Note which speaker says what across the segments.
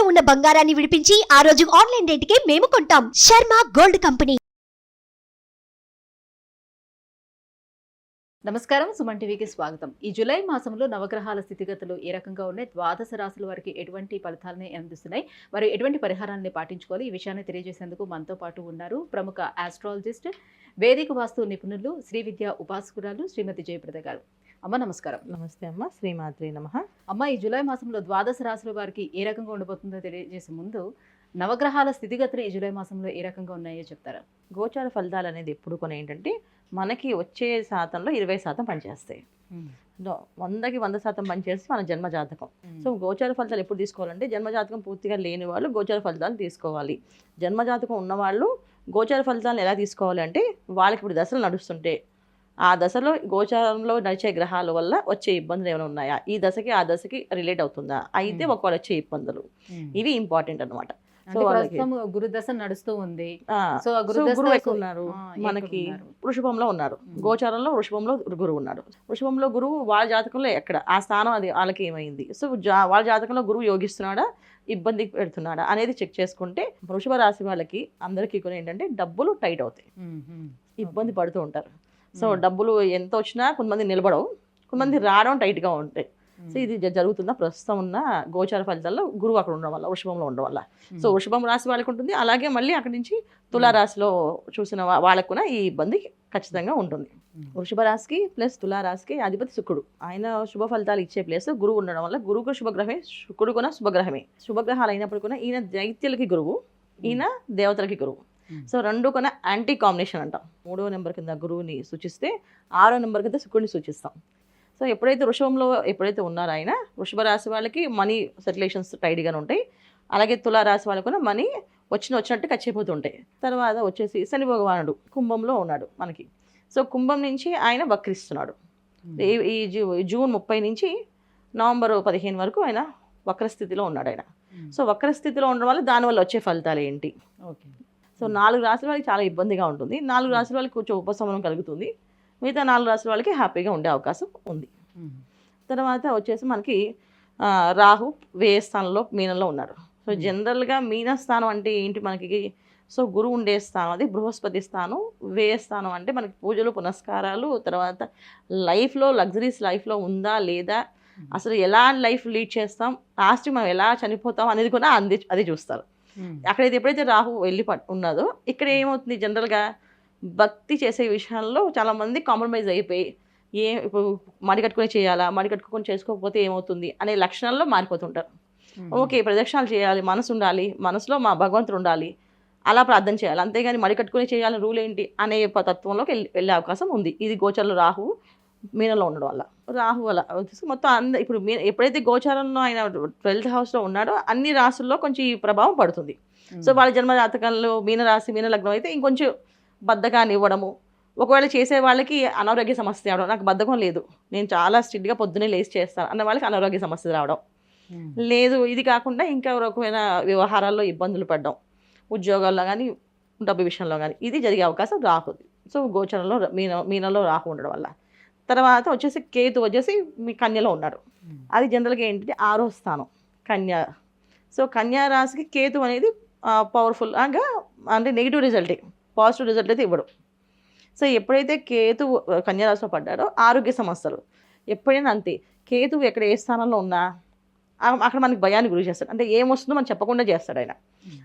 Speaker 1: ఉన్న బంగారాన్ని విడిపించి ఆ రోజు ఆన్లైన్ రేటుకే మేము కొంటాం. Sharma gold company.
Speaker 2: నమస్కారం, సుమన్ టీవీకి స్వాగతం. ఈ జూలై మాసంలో నవగ్రహాల స్థితిగతులు ఏ రకంగా ఉన్నాయి, ద్వాదశ రాశుల వారికి ఎటువంటి ఫలితాలని అందిస్తున్నాయి, మరి ఎటువంటి పరిహారాన్ని పాటించుకోవాలి, ఈ విషయాన్ని తెలియజేసేందుకు మనతో పాటు ఉన్నారు ప్రముఖ ఆస్ట్రాలజిస్ట్, వేదిక వాస్తు నిపుణులు, శ్రీ విద్యా ఉపాసకురాలు శ్రీమతి జయప్రద గారు. అమ్మ నమస్కారం.
Speaker 3: నమస్తే అమ్మ, శ్రీమాత్రి నమః.
Speaker 2: అమ్మ, ఈ జూలై మాసంలో ద్వాదశ రాశుల వారికి ఏ రకంగా ఉండబోతుందో తెలియజేసే ముందు నవగ్రహాల స్థితిగతులు ఈ జూలై మాసంలో ఏ రకంగా ఉన్నాయో చెప్తారా?
Speaker 3: గోచార ఫలితాలు అనేది ఎప్పుడు కొన్ని ఏంటంటే మనకి వచ్చే శాతంలో 20% పనిచేస్తాయి. 100కి 100% పనిచేస్తే మన జన్మజాతకం. సో గోచార ఫలితాలు ఎప్పుడు తీసుకోవాలంటే జన్మజాతకం పూర్తిగా లేని వాళ్ళు గోచార ఫలితాలు తీసుకోవాలి. జన్మజాతకం ఉన్నవాళ్ళు గోచార ఫలితాలను ఎలా తీసుకోవాలి అంటే వాళ్ళకి ఇప్పుడు దశలు నడుస్తుంటే ఆ దశలో గోచారంలో నడిచే గ్రహాల వల్ల వచ్చే ఇబ్బందులు ఏమైనా ఉన్నాయా, ఈ దశకి ఆ దశకి రిలేట్ అవుతుందా, అయితే ఒకవేళ వచ్చే ఇబ్బందులు ఇవి ఇంపార్టెంట్ అనమాట.
Speaker 2: గురుదశ నడుస్తూ ఉంది.
Speaker 3: సో గురువు ఎక్కువ ఉన్నారు, మనకి వృషభంలో ఉన్నారు, గోచారంలో వృషభంలో గురువు ఉన్నాడు. వృషభంలో గురువు వాళ్ళ జాతకంలో ఎక్కడ ఆ స్థానం అది వాళ్ళకి ఏమైంది, సో వాళ్ళ జాతకంలో గురువు యోగిస్తున్నాడా, ఇబ్బంది పెడుతున్నాడా అనేది చెక్ చేసుకుంటే వృషభ రాశి వాళ్ళకి అందరికీ కూడా ఏంటంటే డబ్బులు టైట్ అవుతాయి, ఇబ్బంది పడుతూ ఉంటారు. సో డబ్బులు ఎంత వచ్చినా కొంతమంది నిలబడవు, కొంతమంది రావడం టైట్గా ఉంటాయి. సో ఇది జరుగుతుందా ప్రస్తుతం ఉన్న గోచార ఫలితాల్లో గురువు అక్కడ ఉండడం వల్ల, వృషభంలో ఉండడం వల్ల. సో వృషభం రాశి వాళ్ళకి ఉంటుంది, అలాగే మళ్ళీ అక్కడి నుంచి తులారాశిలో చూసిన వాళ్ళకు కూడా ఈ ఇబ్బంది ఖచ్చితంగా ఉంటుంది. వృషభ రాశికి ప్లస్ తులారాశికి అధిపతి శుక్రుడు, ఆయన శుభ ఫలితాలు ఇచ్చే ప్లేస్ గురువు ఉండడం వల్ల గురువుకు శుభగ్రహమే, శుక్రుడు కూడా శుభగ్రహమే. శుభగ్రహాలు అయినప్పుడు కూడా ఈయన దైత్యులకి గురువు, ఈయన దేవతలకి గురువు. సో రెండు కొన యాంటీ కాంబినేషన్ అంటాం. 3వ నెంబర్ కింద గురువుని సూచిస్తే 6వ నెంబర్ కింద శుక్రుడిని సూచిస్తాం. సో ఎప్పుడైతే వృషభంలో ఎప్పుడైతే ఉన్నారో ఆయన, వృషభ రాశి వాళ్ళకి మనీ సర్క్యులేషన్స్ టైట్గానే ఉంటాయి, అలాగే తులారాశి వాళ్ళకు కూడా మనీ వచ్చినట్టు ఖర్చయిపోతూ ఉంటాయి. తర్వాత వచ్చేసి శని భగవానుడు కుంభంలో ఉన్నాడు మనకి. సో కుంభం నుంచి ఆయన వక్రిస్తున్నాడు. ఈ జూన్ 30 నుంచి నవంబర్ 15 వరకు ఆయన వక్రస్థితిలో ఉన్నాడు ఆయన. సో వక్రస్థితిలో ఉండడం వల్ల దానివల్ల వచ్చే ఫలితాలు ఏంటి? ఓకే, సో 4 రాశుల వాళ్ళకి చాలా ఇబ్బందిగా ఉంటుంది, 4 రాశుల వాళ్ళకి కొంచెం ఉపశమనం కలుగుతుంది, మిగతా 4 రాశుల వాళ్ళకి హ్యాపీగా ఉండే అవకాశం ఉంది. తర్వాత వచ్చేసి మనకి రాహు వ్యయ స్థానంలో మీనంలో ఉన్నారు. సో జనరల్గా మీన స్థానం అంటే ఏంటి మనకి? సో గురువు ఉండే స్థానం అది బృహస్పతి స్థానం. వ్యయ స్థానం అంటే మనకి పూజలు పునస్కారాలు, తర్వాత లైఫ్లో లగ్జరీస్ లైఫ్లో ఉందా లేదా, అసలు ఎలా లైఫ్ లీడ్ చేస్తాం, లాస్ట్ మనం ఎలా చనిపోతాం అనేది కూడా అది చూస్తారు. అక్కడైతే ఎప్పుడైతే రాహు వెళ్ళి ఉన్నదో ఇక్కడ ఏమవుతుంది, జనరల్గా భక్తి చేసే విషయంలో చాలామంది కాంప్రమైజ్ అయిపోయి ఇప్పుడు మడి కట్టుకొని చేయాలా, మడి కట్టుకొని చేసుకోకపోతే ఏమవుతుంది అనే లక్షణాల్లో మారిపోతుంటారు. ఓకే, ప్రదక్షిణాలు చేయాలి, మనసు ఉండాలి, మనసులో మా భగవంతుడు ఉండాలి, అలా ప్రార్థన చేయాలి, అంతేగాని మడి కట్టుకొని చేయాలని రూల్ ఏంటి అనే తత్వంలోకి వెళ్ళే అవకాశం ఉంది. ఇది గోచరంలో రాహు మీనంలో ఉండడం వల్ల. రాహు వల్ల మొత్తం ఇప్పుడు ఎప్పుడైతే గోచారంలో ఆయన 12th హౌస్లో ఉన్నాడో అన్ని రాశుల్లో కొంచెం ఈ ప్రభావం పడుతుంది. సో వాళ్ళ జన్మ జాతకంలో మీనరాశి మీన లగ్నం అయితే ఇంకొంచెం బద్ధకాన్ని ఇవ్వడము, ఒకవేళ చేసే వాళ్ళకి అనారోగ్య సమస్య రావడం, నాకు బద్ధకం లేదు నేను చాలా స్ట్రిక్ట్గా పొద్దున్నే లేచి చేస్తాను అన్న వాళ్ళకి అనారోగ్య సమస్య రావడం లేదు. ఇది కాకుండా ఇంకా రకమైన వ్యవహారాల్లో ఇబ్బందులు పడడం, ఉద్యోగాల్లో కానీ డబ్బు విషయంలో కానీ ఇది జరిగే అవకాశం రాహు. సో గోచరంలో మీనంలో రాహు ఉండడం వల్ల. తర్వాత వచ్చేసి కేతు వచ్చేసి మీ కన్యలో ఉన్నాడు, అది జనరల్గా ఏంటంటే 6వ స్థానం కన్య. సో కన్యా రాశికి కేతు అనేది పవర్ఫుల్గా అంటే నెగిటివ్ రిజల్టే, పాజిటివ్ రిజల్ట్ అయితే ఇవ్వడు. సో ఎప్పుడైతే కేతు కన్యా రాశిలో పడ్డాడో ఆరోగ్య సమస్యలు ఎప్పుడైనా అంతే. కేతు ఎక్కడ ఏ స్థానంలో ఉన్నా అక్కడ మనకి భయాన్ని గురి చేస్తాడు, అంటే ఏమొస్తుందో మనం చెప్పకుండా చేస్తాడు ఆయన.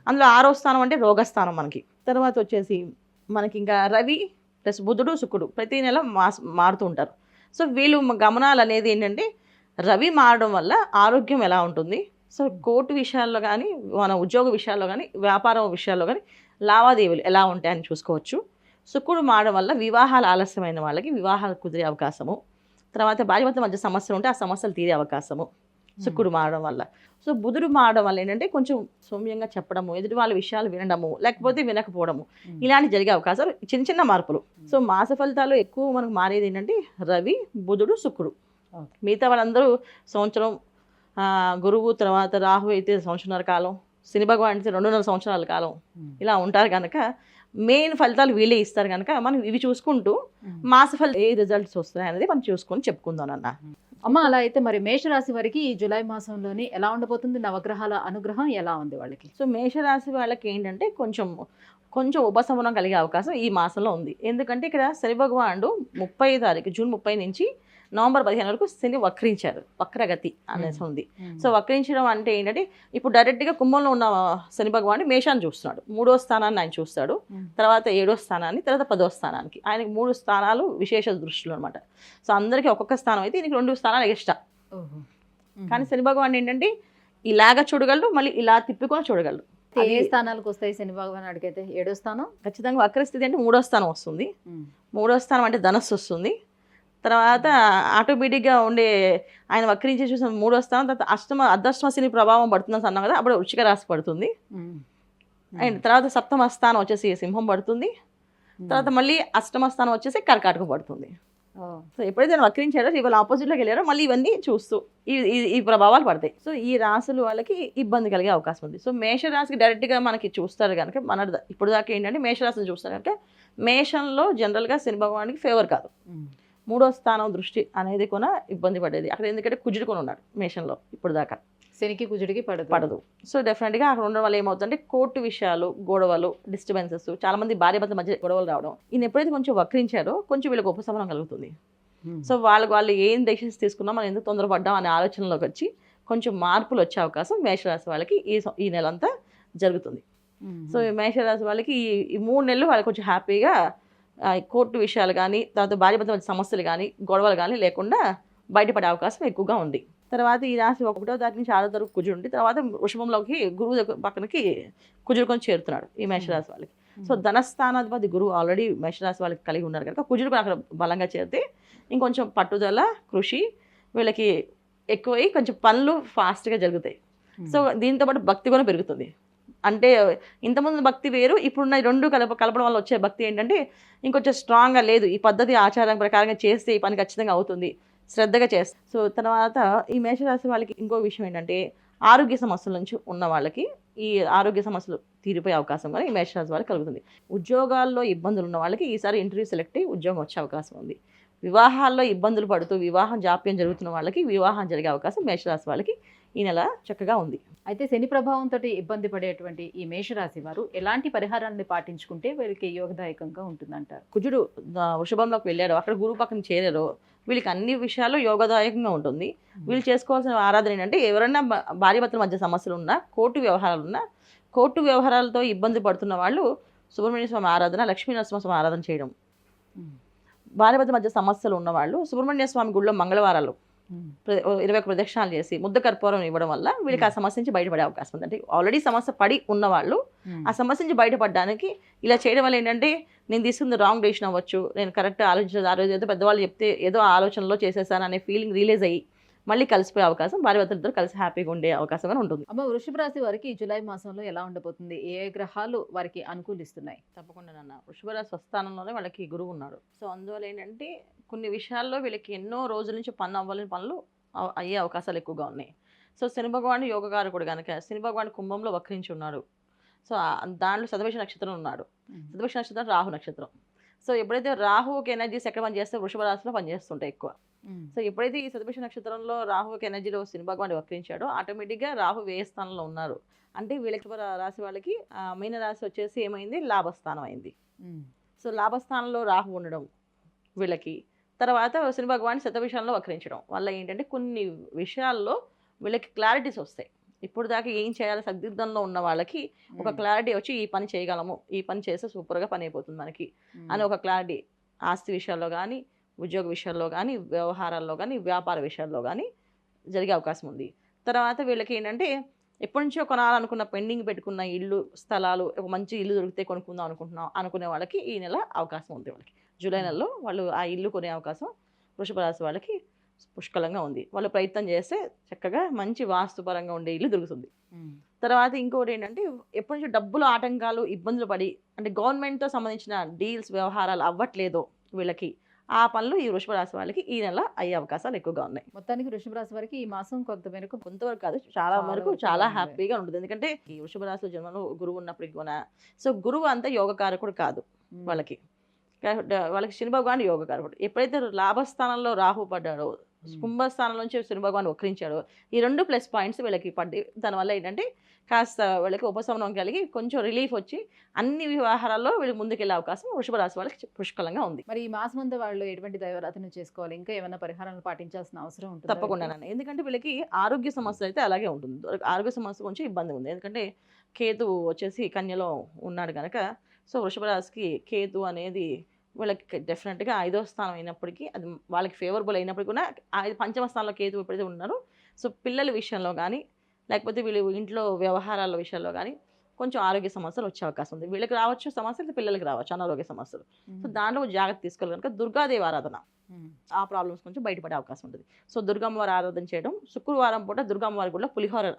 Speaker 3: అందులో 6వ స్థానం అంటే రోగస్థానం మనకి. తర్వాత వచ్చేసి మనకి ఇంకా రవి ప్లస్ బుధుడు శుక్రుడు ప్రతి నెల మారుతూ ఉంటారు. సో వీళ్ళు గమనాలు అనేది ఏంటంటే రవి మారడం వల్ల ఆరోగ్యం ఎలా ఉంటుంది, సో కోర్టు విషయాల్లో కానీ, మన ఉద్యోగ విషయాల్లో కానీ, వ్యాపారం విషయాల్లో కానీ లావాదేవీలు ఎలా ఉంటాయని చూసుకోవచ్చు. శుక్రుడు మారడం వల్ల వివాహాలు ఆలస్యమైన వాళ్ళకి వివాహాలు కుదిరే అవకాశము, తర్వాత భార్యాభర్తల మధ్య సమస్యలు ఉంటే ఆ సమస్యలు తీరే అవకాశము శుక్రుడు మారడం వల్ల. సో బుధుడు మారడం వల్ల ఏంటంటే కొంచెం సౌమ్యంగా చెప్పడము, ఎదుటి వాళ్ళ విషయాలు వినడము, లేకపోతే వినకపోవడము, ఇలాంటి జరిగే అవకాశాలు చిన్న చిన్న మార్పులు. సో మాస ఫలితాలు ఎక్కువ మనకు మారేది ఏంటంటే రవి బుధుడు శుక్రుడు. మిగతా వాళ్ళందరూ సంవత్సరం, గురువు తర్వాత రాహు అయితే సంవత్సరాల కాలం, శని భగవాన్ అయితే 2.5 సంవత్సరాల కాలం ఇలా ఉంటారు కనుక మెయిన్ ఫలితాలు వీళ్ళే ఇస్తారు కనుక మనం ఇవి చూసుకుంటూ మాస ఫలితాలు ఏ రిజల్ట్స్ వస్తున్నాయి అనేది మనం చూసుకొని చెప్పుకుందాం అన్న.
Speaker 2: అమ్మ అలా అయితే మరి మేషరాశి వారికి ఈ జూలై మాసంలోని ఎలా ఉండబోతుంది? నవగ్రహాల అనుగ్రహం ఎలా ఉంది వాళ్ళకి?
Speaker 3: సో మేషరాశి వాళ్ళకి ఏంటంటే కొంచెం కొంచెం ఉపశమనం కలిగే అవకాశం ఈ మాసంలో ఉంది. ఎందుకంటే ఇక్కడ శని భగవానుడు 30 తారీఖు జూన్ 30 నుంచి నవంబర్ 15 వరకు శని వక్రించారు, వక్రగతి అనేసి ఉంది. సో వక్రించడం అంటే ఏంటంటే ఇప్పుడు డైరెక్ట్గా కుంభంలో ఉన్న శని భగవానుడు మేషాన్ని చూస్తున్నాడు, 3వ స్థానాన్ని ఆయన చూస్తాడు, తర్వాత 7వ స్థానాన్ని, తర్వాత 10వ స్థానానికి. ఆయనకి 3 స్థానాలు విశేష దృష్టిలో అనమాట. సో అందరికీ ఒక్కొక్క స్థానం అయితే ఈయనకి 2 స్థానాలు ఎక్స్ట్రా. కానీ శని భగవానుడు ఏంటంటే ఇలాగ చూడగలడు, మళ్ళీ ఇలా తిప్పుకొని చూడగలడు.
Speaker 2: ఏ స్థానాలకు వస్తాయి శని భగవాన్ అడిగితే? 7వ స్థానం
Speaker 3: ఖచ్చితంగా వక్రస్థితి అంటే 3వ స్థానం వస్తుంది. 3వ స్థానం అంటే ధనస్సు వస్తుంది. తర్వాత ఆటోమేటిక్గా ఉండే ఆయన వక్రించి చూసిన 3వ స్థానం, తర్వాత అర్ధాష్టమ శని ప్రభావం పడుతుందని అన్నాం కదా, అప్పుడు వృశ్చిక రాశి పడుతుంది. అండ్ తర్వాత సప్తమ స్థానం వచ్చేసి సింహం పడుతుంది. తర్వాత మళ్ళీ అష్టమ స్థానం వచ్చేసి కర్కాటకం పడుతుంది. సో ఎప్పుడైతే నేను వక్రించాడో ఇవాళ ఆపోజిట్లోకి వెళ్ళారో మళ్ళీ ఇవన్నీ చూస్తూ ఈ ప్రభావాలు పడతాయి. సో ఈ రాశులు వాళ్ళకి ఇబ్బంది కలిగే అవకాశం ఉంది. సో మేషరాశికి డైరెక్ట్గా మనకి చూస్తారు కనుక మన ఇప్పుడు దాకా ఏంటంటే మేషరాశిని చూస్తారు కనుక మేషంలో జనరల్గా శని భగవానికి ఫేవర్ కాదు. 3వ స్థానం దృష్టి అనేది కూడా ఇబ్బంది పడేది అక్కడ, ఎందుకంటే కుజుడు కూడా ఉన్నాడు మేషంలో ఇప్పుడు దాకా.
Speaker 2: శనికి కుజుడికి పడదు.
Speaker 3: సో డెఫినెట్గా అక్కడ ఉండడం వల్ల ఏమవుతుందంటే కోర్టు విషయాలు, గొడవలు, డిస్టర్బెన్సెస్, చాలా మంది భార్య భర్తల మధ్య గొడవలు రావడం. ఈయన ఎప్పుడైతే కొంచెం వక్రించారో కొంచెం వీళ్ళకి ఉపశమనం కలుగుతుంది. సో వాళ్ళు ఏం డెసిషన్స్ తీసుకున్నా మనం ఎందుకు తొందరపడ్డాం అనే ఆలోచనలోకి వచ్చి కొంచెం మార్పులు వచ్చే అవకాశం మేషరాశి వాళ్ళకి ఈ నెల అంతా జరుగుతుంది. సో ఈ మేషరాశి వాళ్ళకి ఈ 3 నెలలు వాళ్ళకి కొంచెం హ్యాపీగా కోర్టు విషయాలు కానీ, తర్వాత భార్య భర్తల మధ్య సమస్యలు కానీ, గొడవలు కానీ లేకుండా బయటపడే అవకాశం ఎక్కువగా ఉంది. తర్వాత ఈ రాశి 1వ తారీఖు నుంచి 6వ తారీఖు కుజుడు ఉండి, తర్వాత వృషభంలోకి గురువు పక్కనకి కుజుడు కొంచెం చేరుతున్నాడు ఈ మేషరాశి వాళ్ళకి. సో ధనస్థానాధిపతి గురువు ఆల్రెడీ మేషరాశి వాళ్ళకి కలిగి ఉన్నారు కనుక కుజుడు అక్కడ బలంగా చేరితే ఇంకొంచెం పట్టుదల, కృషి వీళ్ళకి ఎక్కువై కొంచెం పనులు ఫాస్ట్గా జరుగుతాయి. సో దీంతో పాటు భక్తి కూడా పెరుగుతుంది. అంటే ఇంతకుముందు భక్తి వేరు, ఇప్పుడున్న 2 కలపడం వల్ల వచ్చే భక్తి ఏంటంటే ఇంకొంచెం స్ట్రాంగ్గా లేదు, ఈ పద్ధతి ఆచారం ప్రకారంగా చేస్తే ఈ పని ఖచ్చితంగా అవుతుంది, శ్రద్ధగా చేస్తారు. సో తర్వాత ఈ మేషరాశి వాళ్ళకి ఇంకో విషయం ఏంటంటే ఆరోగ్య సమస్యల నుంచి ఉన్న వాళ్ళకి ఈ ఆరోగ్య సమస్యలు తీరిపోయే అవకాశం కూడా ఈ మేషరాశి వాళ్ళకి కలుగుతుంది. ఉద్యోగాల్లో ఇబ్బందులు ఉన్న వాళ్ళకి ఈసారి ఇంటర్వ్యూ సెలెక్ట్ అయ్యి ఉద్యోగం వచ్చే అవకాశం ఉంది. వివాహాల్లో ఇబ్బందులు పడుతూ వివాహం జాప్యం జరుగుతున్న వాళ్ళకి వివాహం జరిగే అవకాశం మేషరాశి వాళ్ళకి ఈ నెల చక్కగా ఉంది.
Speaker 2: అయితే శని ప్రభావంతో ఇబ్బంది పడేటువంటి ఈ మేషరాశి వారు ఎలాంటి పరిహారాన్ని పాటించుకుంటే వీరికి యోగదాయకంగా ఉంటుందంటారు?
Speaker 3: కుజుడు వృషభంలోకి వెళ్ళారు, అక్కడ గురువు పక్కన చేరారు, వీళ్ళకి అన్ని విషయాల్లో యోగదాయకంగా ఉంటుంది. వీళ్ళు చేసుకోవాల్సిన ఆరాధన ఏంటంటే ఎవరైనా భార్య భర్తల మధ్య సమస్యలు ఉన్నా, కోర్టు వ్యవహారాలు ఉన్నా, కోర్టు వ్యవహారాలతో ఇబ్బంది పడుతున్న వాళ్ళు సుబ్రహ్మణ్య స్వామి ఆరాధన, లక్ష్మీ నరసింహస్వామి ఆరాధన చేయడం. భార్య భర్తల మధ్య సమస్యలు ఉన్నవాళ్ళు సుబ్రహ్మణ్య స్వామి గుడిలో మంగళవారాలు 21 ప్రదక్షిణాలు చేసి ముద్ద కర్పూరం ఇవ్వడం వల్ల వీళ్ళకి ఆ సమస్య నుంచి బయటపడే అవకాశం ఉంది. అంటే ఆల్రెడీ సమస్య పడి ఉన్నవాళ్ళు ఆ సమస్య నుంచి బయటపడడానికి ఇలా చేయడం వల్ల ఏంటంటే నేను తీసుకుంది రాంగ్ డెసిషన్ అవ్వచ్చు, నేను కరెక్ట్ ఆలోచించలేదు, ఆ రోజు ఏదో పెద్దవాళ్ళు చెప్తే ఏదో ఆలోచనలో చేసేసాను అనే ఫీలింగ్ రిలీజ్ అయ్యి మళ్ళీ కలిసిపోయే అవకాశం, భార్య భర్తలిద్దరూ కలిసి హ్యాపీగా ఉండే అవకాశం కూడా ఉంటుంది.
Speaker 2: అమ్మ వృషభ రాశి వారికి ఈ జూలై మాసంలో ఎలా ఉండబోతుంది? ఏ గ్రహాలు వారికి అనుకూలిస్తున్నాయి?
Speaker 3: తప్పకుండా నాన్న, వృషభ రాశి స్వస్థానంలోనే వాళ్ళకి గురువు ఉన్నాడు. సో అందువల్ల ఏంటంటే కొన్ని విషయాల్లో వీళ్ళకి ఎన్నో రోజుల నుంచి అవ్వాలని పనులు అయ్యే అవకాశాలు ఎక్కువగా ఉన్నాయి. సో శని భగవాను యోగకారకుడు కనుక శని భగవాను కుంభంలో వక్రించి ఉన్నాడు. సో దాంట్లో శతభిష నక్షత్రం ఉన్నాడు. శతభిష నక్షత్రం రాహు నక్షత్రం. సో ఎప్పుడైతే రాహుకి ఎనర్జీస్ ఎక్కడ పనిచేస్తే వృషభ రాశిలో పనిచేస్తుంటాయి ఎక్కువ. సో ఎప్పుడైతే ఈ శతభిష నక్షత్రంలో రాహుకి ఎనర్జీలో శని భగవాను వక్రించాడో ఆటోమేటిక్గా రాహు వ్యయ స్థానంలో ఉన్నారు. అంటే వీళ్ళకి రాశి వాళ్ళకి మీన రాశి వచ్చేసి ఏమైంది, లాభస్థానం అయింది. సో లాభస్థానంలో రాహు ఉండడం వీళ్ళకి, తర్వాత శని భగవాన్ శతభిషంలో వక్రించడం వల్ల ఏంటంటే కొన్ని విషయాల్లో వీళ్ళకి క్లారిటీస్ వస్తాయి. ఇప్పుడు దాకా ఏం చేయాలి సందిగ్ధంలో ఉన్న వాళ్ళకి ఒక క్లారిటీ వచ్చి ఈ పని చేయగలము, ఈ పని చేస్తే సూపర్గా పని అయిపోతుంది మనకి అని ఒక క్లారిటీ ఆస్తి విషయాల్లో కానీ, ఉద్యోగ విషయాల్లో కానీ, వ్యవహారాల్లో కానీ, వ్యాపార విషయాల్లో కానీ జరిగే అవకాశం ఉంది. తర్వాత వీళ్ళకి ఏంటంటే ఎప్పటి నుంచో కొనాలనుకున్న పెండింగ్ పెట్టుకున్న ఇల్లు, స్థలాలు, ఒక మంచి ఇల్లు దొరికితే కొనుక్కుందాం అనుకునే వాళ్ళకి ఈ నెల అవకాశం ఉంది. వాళ్ళకి జూలై నెలలో వాళ్ళు ఆ ఇల్లు కొనే అవకాశం వృషభ రాశి వాళ్ళకి పుష్కలంగా ఉంది. వాళ్ళు ప్రయత్నం చేస్తే చక్కగా మంచి వాస్తుపరంగా ఉండే ఇల్లు దొరుకుతుంది. తర్వాత ఇంకోటి ఏంటంటే ఎప్పటి నుంచో డబ్బులు ఆటంకాలు, ఇబ్బందులు పడి అంటే గవర్నమెంట్తో సంబంధించిన డీల్స్, వ్యవహారాలు అవ్వట్లేదో వీళ్ళకి, ఆ పనులు ఈ వృషభ రాశి వాళ్ళకి ఈ నెల అయ్యే అవకాశాలు ఎక్కువగా ఉన్నాయి.
Speaker 2: మొత్తానికి వృషభ రాశి వారికి ఈ మాసం కొంతవరకు
Speaker 3: కాదు చాలా వరకు చాలా హ్యాపీగా ఉంటుంది. ఎందుకంటే ఈ వృషభ రాశిలో జన్మలో గురువు ఉన్నప్పటికీ కూడా, సో గురువు అంతా యోగకారకుడు కాదు వాళ్ళకి. శని భగవాన్ యోగకారకుడు. ఎప్పుడైతే లాభస్థానంలో రాహు పడ్డాడో కుంభస్థానం నుంచి శని భగవాన్ వక్రించాడు. ఈ 2 ప్లస్ పాయింట్స్ వీళ్ళకి పడ్డాయి. దానివల్ల ఏంటంటే కాస్త వీళ్ళకి ఉపశమనం కలిగి కొంచెం రిలీఫ్ వచ్చి అన్ని వ్యవహారాల్లో వీళ్ళు ముందుకెళ్ళే అవకాశం వృషభ రాశి వాళ్ళకి పుష్కలంగా ఉంది.
Speaker 2: మరి ఈ మాసమంతా వాళ్ళు ఎటువంటి దైవారాధన చేసుకోవాలి, ఇంకా ఏమైనా పరిహారాలు పాటించాల్సిన అవసరం ఉంటుంది?
Speaker 3: తప్పకుండా, ఎందుకంటే వీళ్ళకి ఆరోగ్య సమస్య అయితే అలాగే ఉంటుంది. ఆరోగ్య సమస్య కొంచెం ఇబ్బంది ఉంది. ఎందుకంటే కేతు వచ్చేసి కన్యలో ఉన్నాడు కనుక, సో వృషభ రాశికి కేతు అనేది వీళ్ళకి డెఫినెట్గా 5వ స్థానం అయినప్పటికీ అది వాళ్ళకి ఫేవరబుల్ అయినప్పటికీ కూడా పంచమ స్థానంలో కేతు ఎప్పుడైతే ఉన్నారో, సో పిల్లల విషయంలో కానీ లేకపోతే వీళ్ళు ఇంట్లో వ్యవహారాల విషయాల్లో కానీ కొంచెం ఆరోగ్య సమస్యలు వచ్చే అవకాశం ఉంది. వీళ్ళకి రావచ్చు సమస్యలు, పిల్లలకి రావచ్చు అనారోగ్య సమస్యలు. సో దాంట్లో జాగ్రత్త తీసుకోవాలి కనుక దుర్గాదేవి ఆరాధన ఆ ప్రాబ్లమ్స్ కొంచెం బయటపడే అవకాశం ఉంటుంది. సో దుర్గమ్మవారి ఆరాధన చేయడం, శుక్రవారం పూట దుర్గమ్మవారి కూడా పులిహోర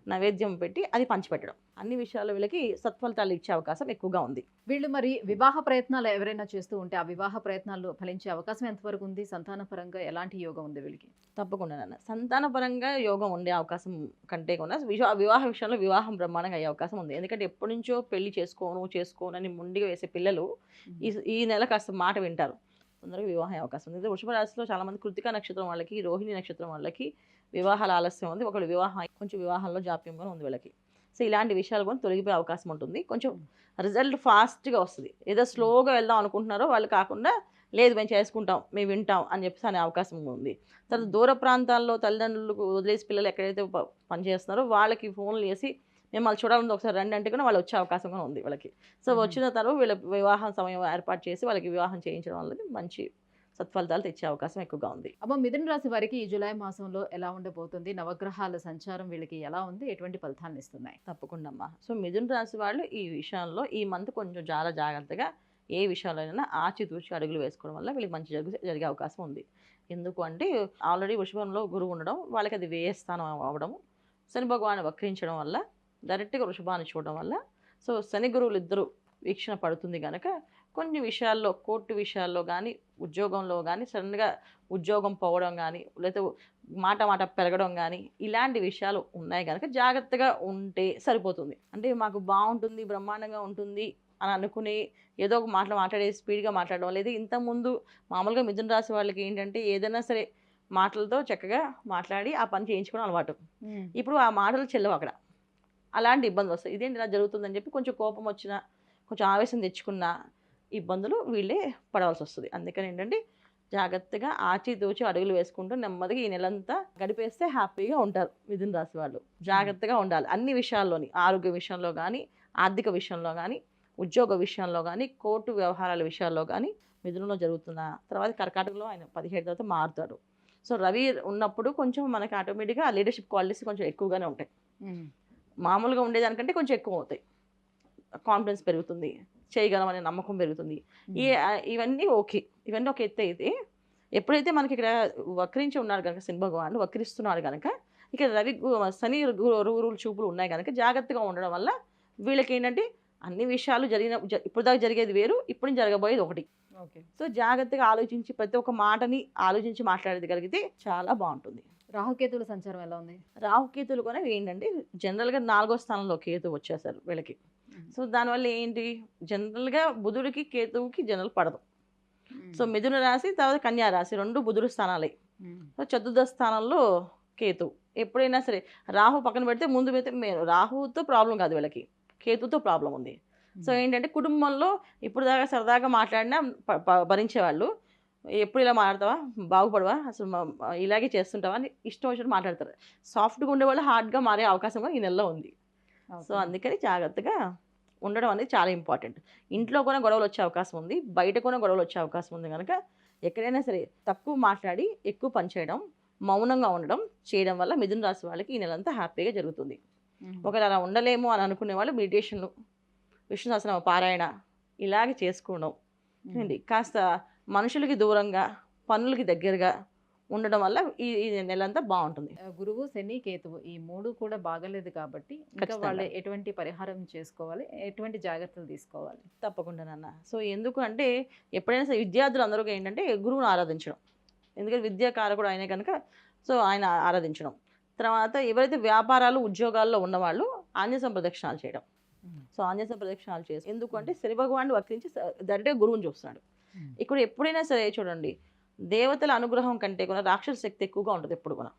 Speaker 3: నైవేద్యం పెట్టి అది పంచిపెట్టడం, అన్ని విషయాల్లో వీళ్ళకి సత్ఫలితాలు ఇచ్చే అవకాశం ఎక్కువగా ఉంది.
Speaker 2: వీళ్ళు మరి వివాహ ప్రయత్నాలు ఎవరైనా చేస్తూ ఉంటే ఆ వివాహ ప్రయత్నాలు ఫలించే అవకాశం ఎంతవరకు ఉంది? సంతాన పరంగా ఎలాంటి యోగం ఉంది వీళ్ళకి?
Speaker 3: తప్పకుండా సంతాన పరంగా యోగం ఉండే అవకాశం కంటే కూడా వివాహ విషయంలో వివాహం బ్రహ్మాండంగా అయ్యే అవకాశం ఉంది. ఎందుకంటే ఎప్పటి నుంచో పెళ్లి చేసుకోను అని ముందుగా వేసే పిల్లలు ఈ నెల కాస్త మాట వింటారు, తొందరగా వివాహం అయ్యే అవకాశం ఉంది. వృషభ రాశిలో చాలా మంది కృతికా నక్షత్రం వాళ్ళకి, రోహిణి నక్షత్రం వాళ్ళకి వివాహాల ఆలస్యం ఉంది. ఒకళ్ళు కొంచెం వివాహంలో జాప్యంగా ఉంది వీళ్ళకి. సో ఇలాంటి విషయాలు కూడా తొలగిపోయే అవకాశం ఉంటుంది. కొంచెం రిజల్ట్ ఫాస్ట్గా వస్తుంది. ఏదో స్లోగా వెళ్దాం అనుకుంటున్నారో వాళ్ళు కాకుండా, లేదు మేము చేసుకుంటాం, మేము వింటాం అని చెప్పేసి అనే అవకాశం ఉంది. తర్వాత దూర ప్రాంతాల్లో తల్లిదండ్రులకు వదిలేసి పిల్లలు ఎక్కడైతే పనిచేస్తున్నారో వాళ్ళకి ఫోన్లు చేసి మిమ్మల్ని చూడాలని ఒకసారి రండి అంటే కూడా వాళ్ళు వచ్చే అవకాశం కూడా ఉంది వాళ్ళకి. సో వచ్చిన తర్వాత వీళ్ళ వివాహం సమయం ఏర్పాటు చేసి వాళ్ళకి వివాహం చేయించడం వల్ల మంచి సత్ఫలితాలు తెచ్చే అవకాశం ఎక్కువగా ఉంది.
Speaker 2: అమ్మ, మిథున రాశి వారికి ఈ జూలై మాసంలో ఎలా ఉండబోతుంది? నవగ్రహాల సంచారం వీళ్ళకి ఎలా ఉంది? ఎటువంటి ఫలితాలను ఇస్తున్నాయి?
Speaker 3: తప్పకుండా అమ్మా. సో మిథున రాశి వాళ్ళు ఈ విషయంలో ఈ మంత్ కొంచెం చాలా జాగ్రత్తగా ఏ విషయాలైనా ఆచితూచి అడుగులు వేసుకోవడం వల్ల వీళ్ళకి మంచి జరిగే అవకాశం ఉంది. ఎందుకు అంటే ఆల్రెడీ వృషభంలో గురువు ఉండడం, వాళ్ళకి అది వ్యయ స్థానం అవ్వడం, శని భగవాన్ని వక్రించడం వల్ల డైరెక్ట్గా వృషభాన్ని చూడడం వల్ల, సో శని గురువులు ఇద్దరు వీక్షణ పడుతుంది కనుక కొన్ని విషయాల్లో, కోర్టు విషయాల్లో కానీ ఉద్యోగంలో కానీ సడన్గా ఉద్యోగం పోవడం కానీ లేకపోతే మాట పెరగడం కానీ ఇలాంటి విషయాలు ఉన్నాయి కనుక జాగ్రత్తగా ఉంటే సరిపోతుంది. అంటే మాకు బాగుంటుంది, బ్రహ్మాండంగా ఉంటుంది అని అనుకుని ఏదో ఒక మాట్లాడే స్పీడ్గా మాట్లాడడం లేదు. ఇంతకుముందు మామూలుగా మిథున రాశి వాళ్ళకి ఏంటంటే ఏదైనా సరే మాటలతో చక్కగా మాట్లాడి ఆ పని చేయించుకోవడం అలవాటు. ఇప్పుడు ఆ మాటలు చెల్లవు అక్కడ, అలాంటి ఇబ్బందులు వస్తాయి. ఇదేంటి ఇలా జరుగుతుందని చెప్పి కొంచెం కోపం వచ్చినా, కొంచెం ఆవేశం తెచ్చుకున్న ఇబ్బందులు వీళ్ళే పడవలసి వస్తుంది. అందుకని ఏంటంటే జాగ్రత్తగా ఆచితూచి అడుగులు వేసుకుంటూ నెమ్మదిగా ఈ నెలంతా గడిపేస్తే హ్యాపీగా ఉంటారు మిథున రాశి వాళ్ళు. జాగ్రత్తగా ఉండాలి అన్ని విషయాల్లోని, ఆరోగ్య విషయంలో కానీ, ఆర్థిక విషయంలో కానీ, ఉద్యోగ విషయంలో కానీ, కోర్టు వ్యవహారాల విషయాల్లో కానీ మిథునంలో జరుగుతున్న తర్వాత కర్కాటకంలో ఆయన 17 తర్వాత మారుతాడు. సో రవి ఉన్నప్పుడు కొంచెం మనకి ఆటోమేటిక్గా లీడర్షిప్ క్వాలిటీస్ కొంచెం ఎక్కువగానే ఉంటాయి. మామూలుగా ఉండేదానికంటే కొంచెం ఎక్కువ అవుతాయి. కాన్ఫిడెన్స్ పెరుగుతుంది, చేయగలం అనే నమ్మకం పెరుగుతుంది. ఇవన్నీ ఇవన్నీ ఒక ఎత్తు అయితే ఎప్పుడైతే మనకి ఇక్కడ వక్రించి ఉన్నాడు కనుక, శని భగవానుడు వక్రిస్తున్నాడు కనుక ఇక్కడ శని గురువుల చూపులు ఉన్నాయి కనుక జాగ్రత్తగా ఉండడం వల్ల వీళ్ళకి ఏంటంటే అన్ని విషయాలు ఇప్పుడు దాకా జరిగేది వేరు, ఇప్పుడు జరగబోయేది ఒకటి. సో జాగ్రత్తగా ఆలోచించి ప్రతి ఒక్క మాటని ఆలోచించి మాట్లాడగలిగితే చాలా బాగుంటుంది.
Speaker 2: రాహుకేతుల సంచారం ఎలా ఉంది?
Speaker 3: రాహుకేతులు కూడా ఏంటంటే జనరల్గా 4వ స్థానంలో కేతు వచ్చేసారు వీళ్ళకి. సో దానివల్ల ఏంటి, జనరల్గా బుధుడికి కేతువుకి జనరల్ పడదు. సో మిథున రాశి తర్వాత కన్యా రాశి 2 బుధుడు స్థానాలే. సో చతుర్థ స్థానంలో కేతు. ఎప్పుడైనా సరే రాహు పక్కన పెడితే ముందు పెడితే రాహుతో ప్రాబ్లం కాదు వీళ్ళకి, కేతుతో ప్రాబ్లం ఉంది. సో ఏంటంటే కుటుంబంలో ఇప్పుడు దాకా సరదాగా మాట్లాడినా భరించేవాళ్ళు ఎప్పుడు ఇలా మాట్లాడతావా, బాగుపడవా, అసలు ఇలాగే చేస్తుంటావా అని ఇష్టం వచ్చినట్టు మాట్లాడతారు. సాఫ్ట్గా ఉండేవాళ్ళు హార్డ్గా మారే అవకాశం కూడా ఈ నెలలో ఉంది. సో అందుకని జాగ్రత్తగా ఉండడం అనేది చాలా ఇంపార్టెంట్. ఇంట్లో కూడా గొడవలు వచ్చే అవకాశం ఉంది, బయట కూడా గొడవలు వచ్చే అవకాశం ఉంది కనుక ఎక్కడైనా సరే తక్కువ మాట్లాడి ఎక్కువ పని చేయడం, మౌనంగా ఉండడం చేయడం వల్ల మిథున రాశి వాళ్ళకి ఈ నెలంతా హ్యాపీగా జరుగుతుంది. ఒకవేళ అలా ఉండలేము అని అనుకునే వాళ్ళు మెడిటేషన్లు, విష్ణు సహస్రనామ పారాయణ ఇలాగే చేసుకోవడం అండి. కాస్త మనుషులకి దూరంగా, పనులకి దగ్గరగా ఉండడం వల్ల ఈ నెలంతా బాగుంటుంది.
Speaker 2: గురువు, శని, కేతువు ఈ 3 కూడా బాగలేదు కాబట్టి ఇంకా వాళ్ళు ఎటువంటి పరిహారం చేసుకోవాలి, ఎటువంటి జాగ్రత్తలు తీసుకోవాలి?
Speaker 3: తప్పకుండా నాన్న. సో ఎందుకు అంటే ఎప్పుడైనా సరే విద్యార్థులు అందరూ ఏంటంటే గురువుని ఆరాధించడం, ఎందుకంటే విద్యాకారకుడు ఆయనే కనుక సో ఆయన ఆరాధించడం. తర్వాత ఎవరైతే వ్యాపారాలు ఉద్యోగాల్లో ఉన్నవాళ్ళు ఆంజనేయ ప్రదక్షిణాలు చేయడం. సో ఆంజనేయ ప్రదక్షిణాలు చేసి, ఎందుకు అంటే శని భగవాన్ని వక్రించి డైరెక్ట్గా గురువుని చూస్తున్నాడు. ఇక్కడ ఎప్పుడైనా సరే చూడండి, దేవతల అనుగ్రహం కంటే కూడా రాక్షస శక్తి ఎక్కువగా ఉంటుంది ఎప్పుడు కూడా.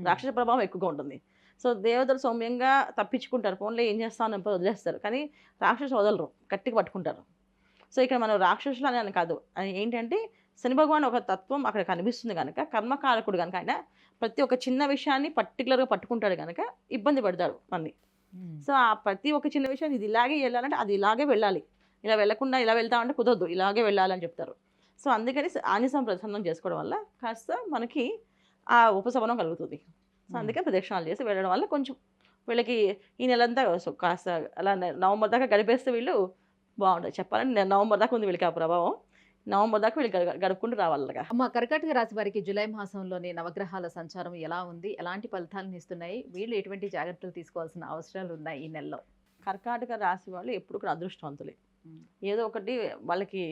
Speaker 3: రాక్షస ప్రభావం ఎక్కువగా ఉంటుంది. సో దేవతలు సౌమ్యంగా తప్పించుకుంటారు, ఫోన్లో ఏం చేస్తామని వదిలేస్తారు, కానీ రాక్షసు వదలరు, గట్టిగా పట్టుకుంటారు. సో ఇక్కడ మనం రాక్షసులు అని కాదు, ఏంటంటే శని భగవాన్ ఒక తత్వం అక్కడ కనిపిస్తుంది కనుక, కర్మకారకుడు కనుక ఆయన ప్రతి ఒక్క చిన్న విషయాన్ని పర్టికులర్గా పట్టుకుంటాడు కనుక ఇబ్బంది పెడతాడు మనని. సో ఆ ప్రతి ఒక్క చిన్న విషయాన్ని ఇది ఇలాగే వెళ్ళాలంటే అది ఇలాగే వెళ్ళాలి, ఇలా వెళ్ళకుండా ఇలా వెళ్తామంటే కుదరదు, ఇలాగే వెళ్ళాలని చెప్తారు. సో అందుకని ఆంజనేయ ప్రసన్నం చేసుకోవడం వల్ల కాస్త మనకి ఆ ఉపశమనం కలుగుతుంది. సో అందుకే ప్రదక్షిణాలు చేసి వెళ్ళడం వల్ల కొంచెం వీళ్ళకి ఈ నెలంతా కాస్త అలా నవంబర్ దాకా గడిపేస్తే వీళ్ళు బాగుంటుంది. చెప్పాలంటే నవంబర్ దాకా ఉంది వీళ్ళకి ఆ ప్రభావం. నవంబర్ దాకా వీళ్ళు గడుపుకుంటూ రావాలిగా.
Speaker 2: అమ్మ, కర్కాటక రాశి వారికి జూలై మాసంలోని నవగ్రహాల సంచారం ఎలా ఉంది, ఎలాంటి ఫలితాలను ఇస్తున్నాయి, వీళ్ళు ఎటువంటి జాగ్రత్తలు తీసుకోవాల్సిన అవసరాలు ఉన్నాయి ఈ నెలలో?
Speaker 3: కర్కాటక రాశి వాళ్ళు ఎప్పుడు కూడా అదృష్టవంతులే. ఏదో ఒకటి వాళ్ళకి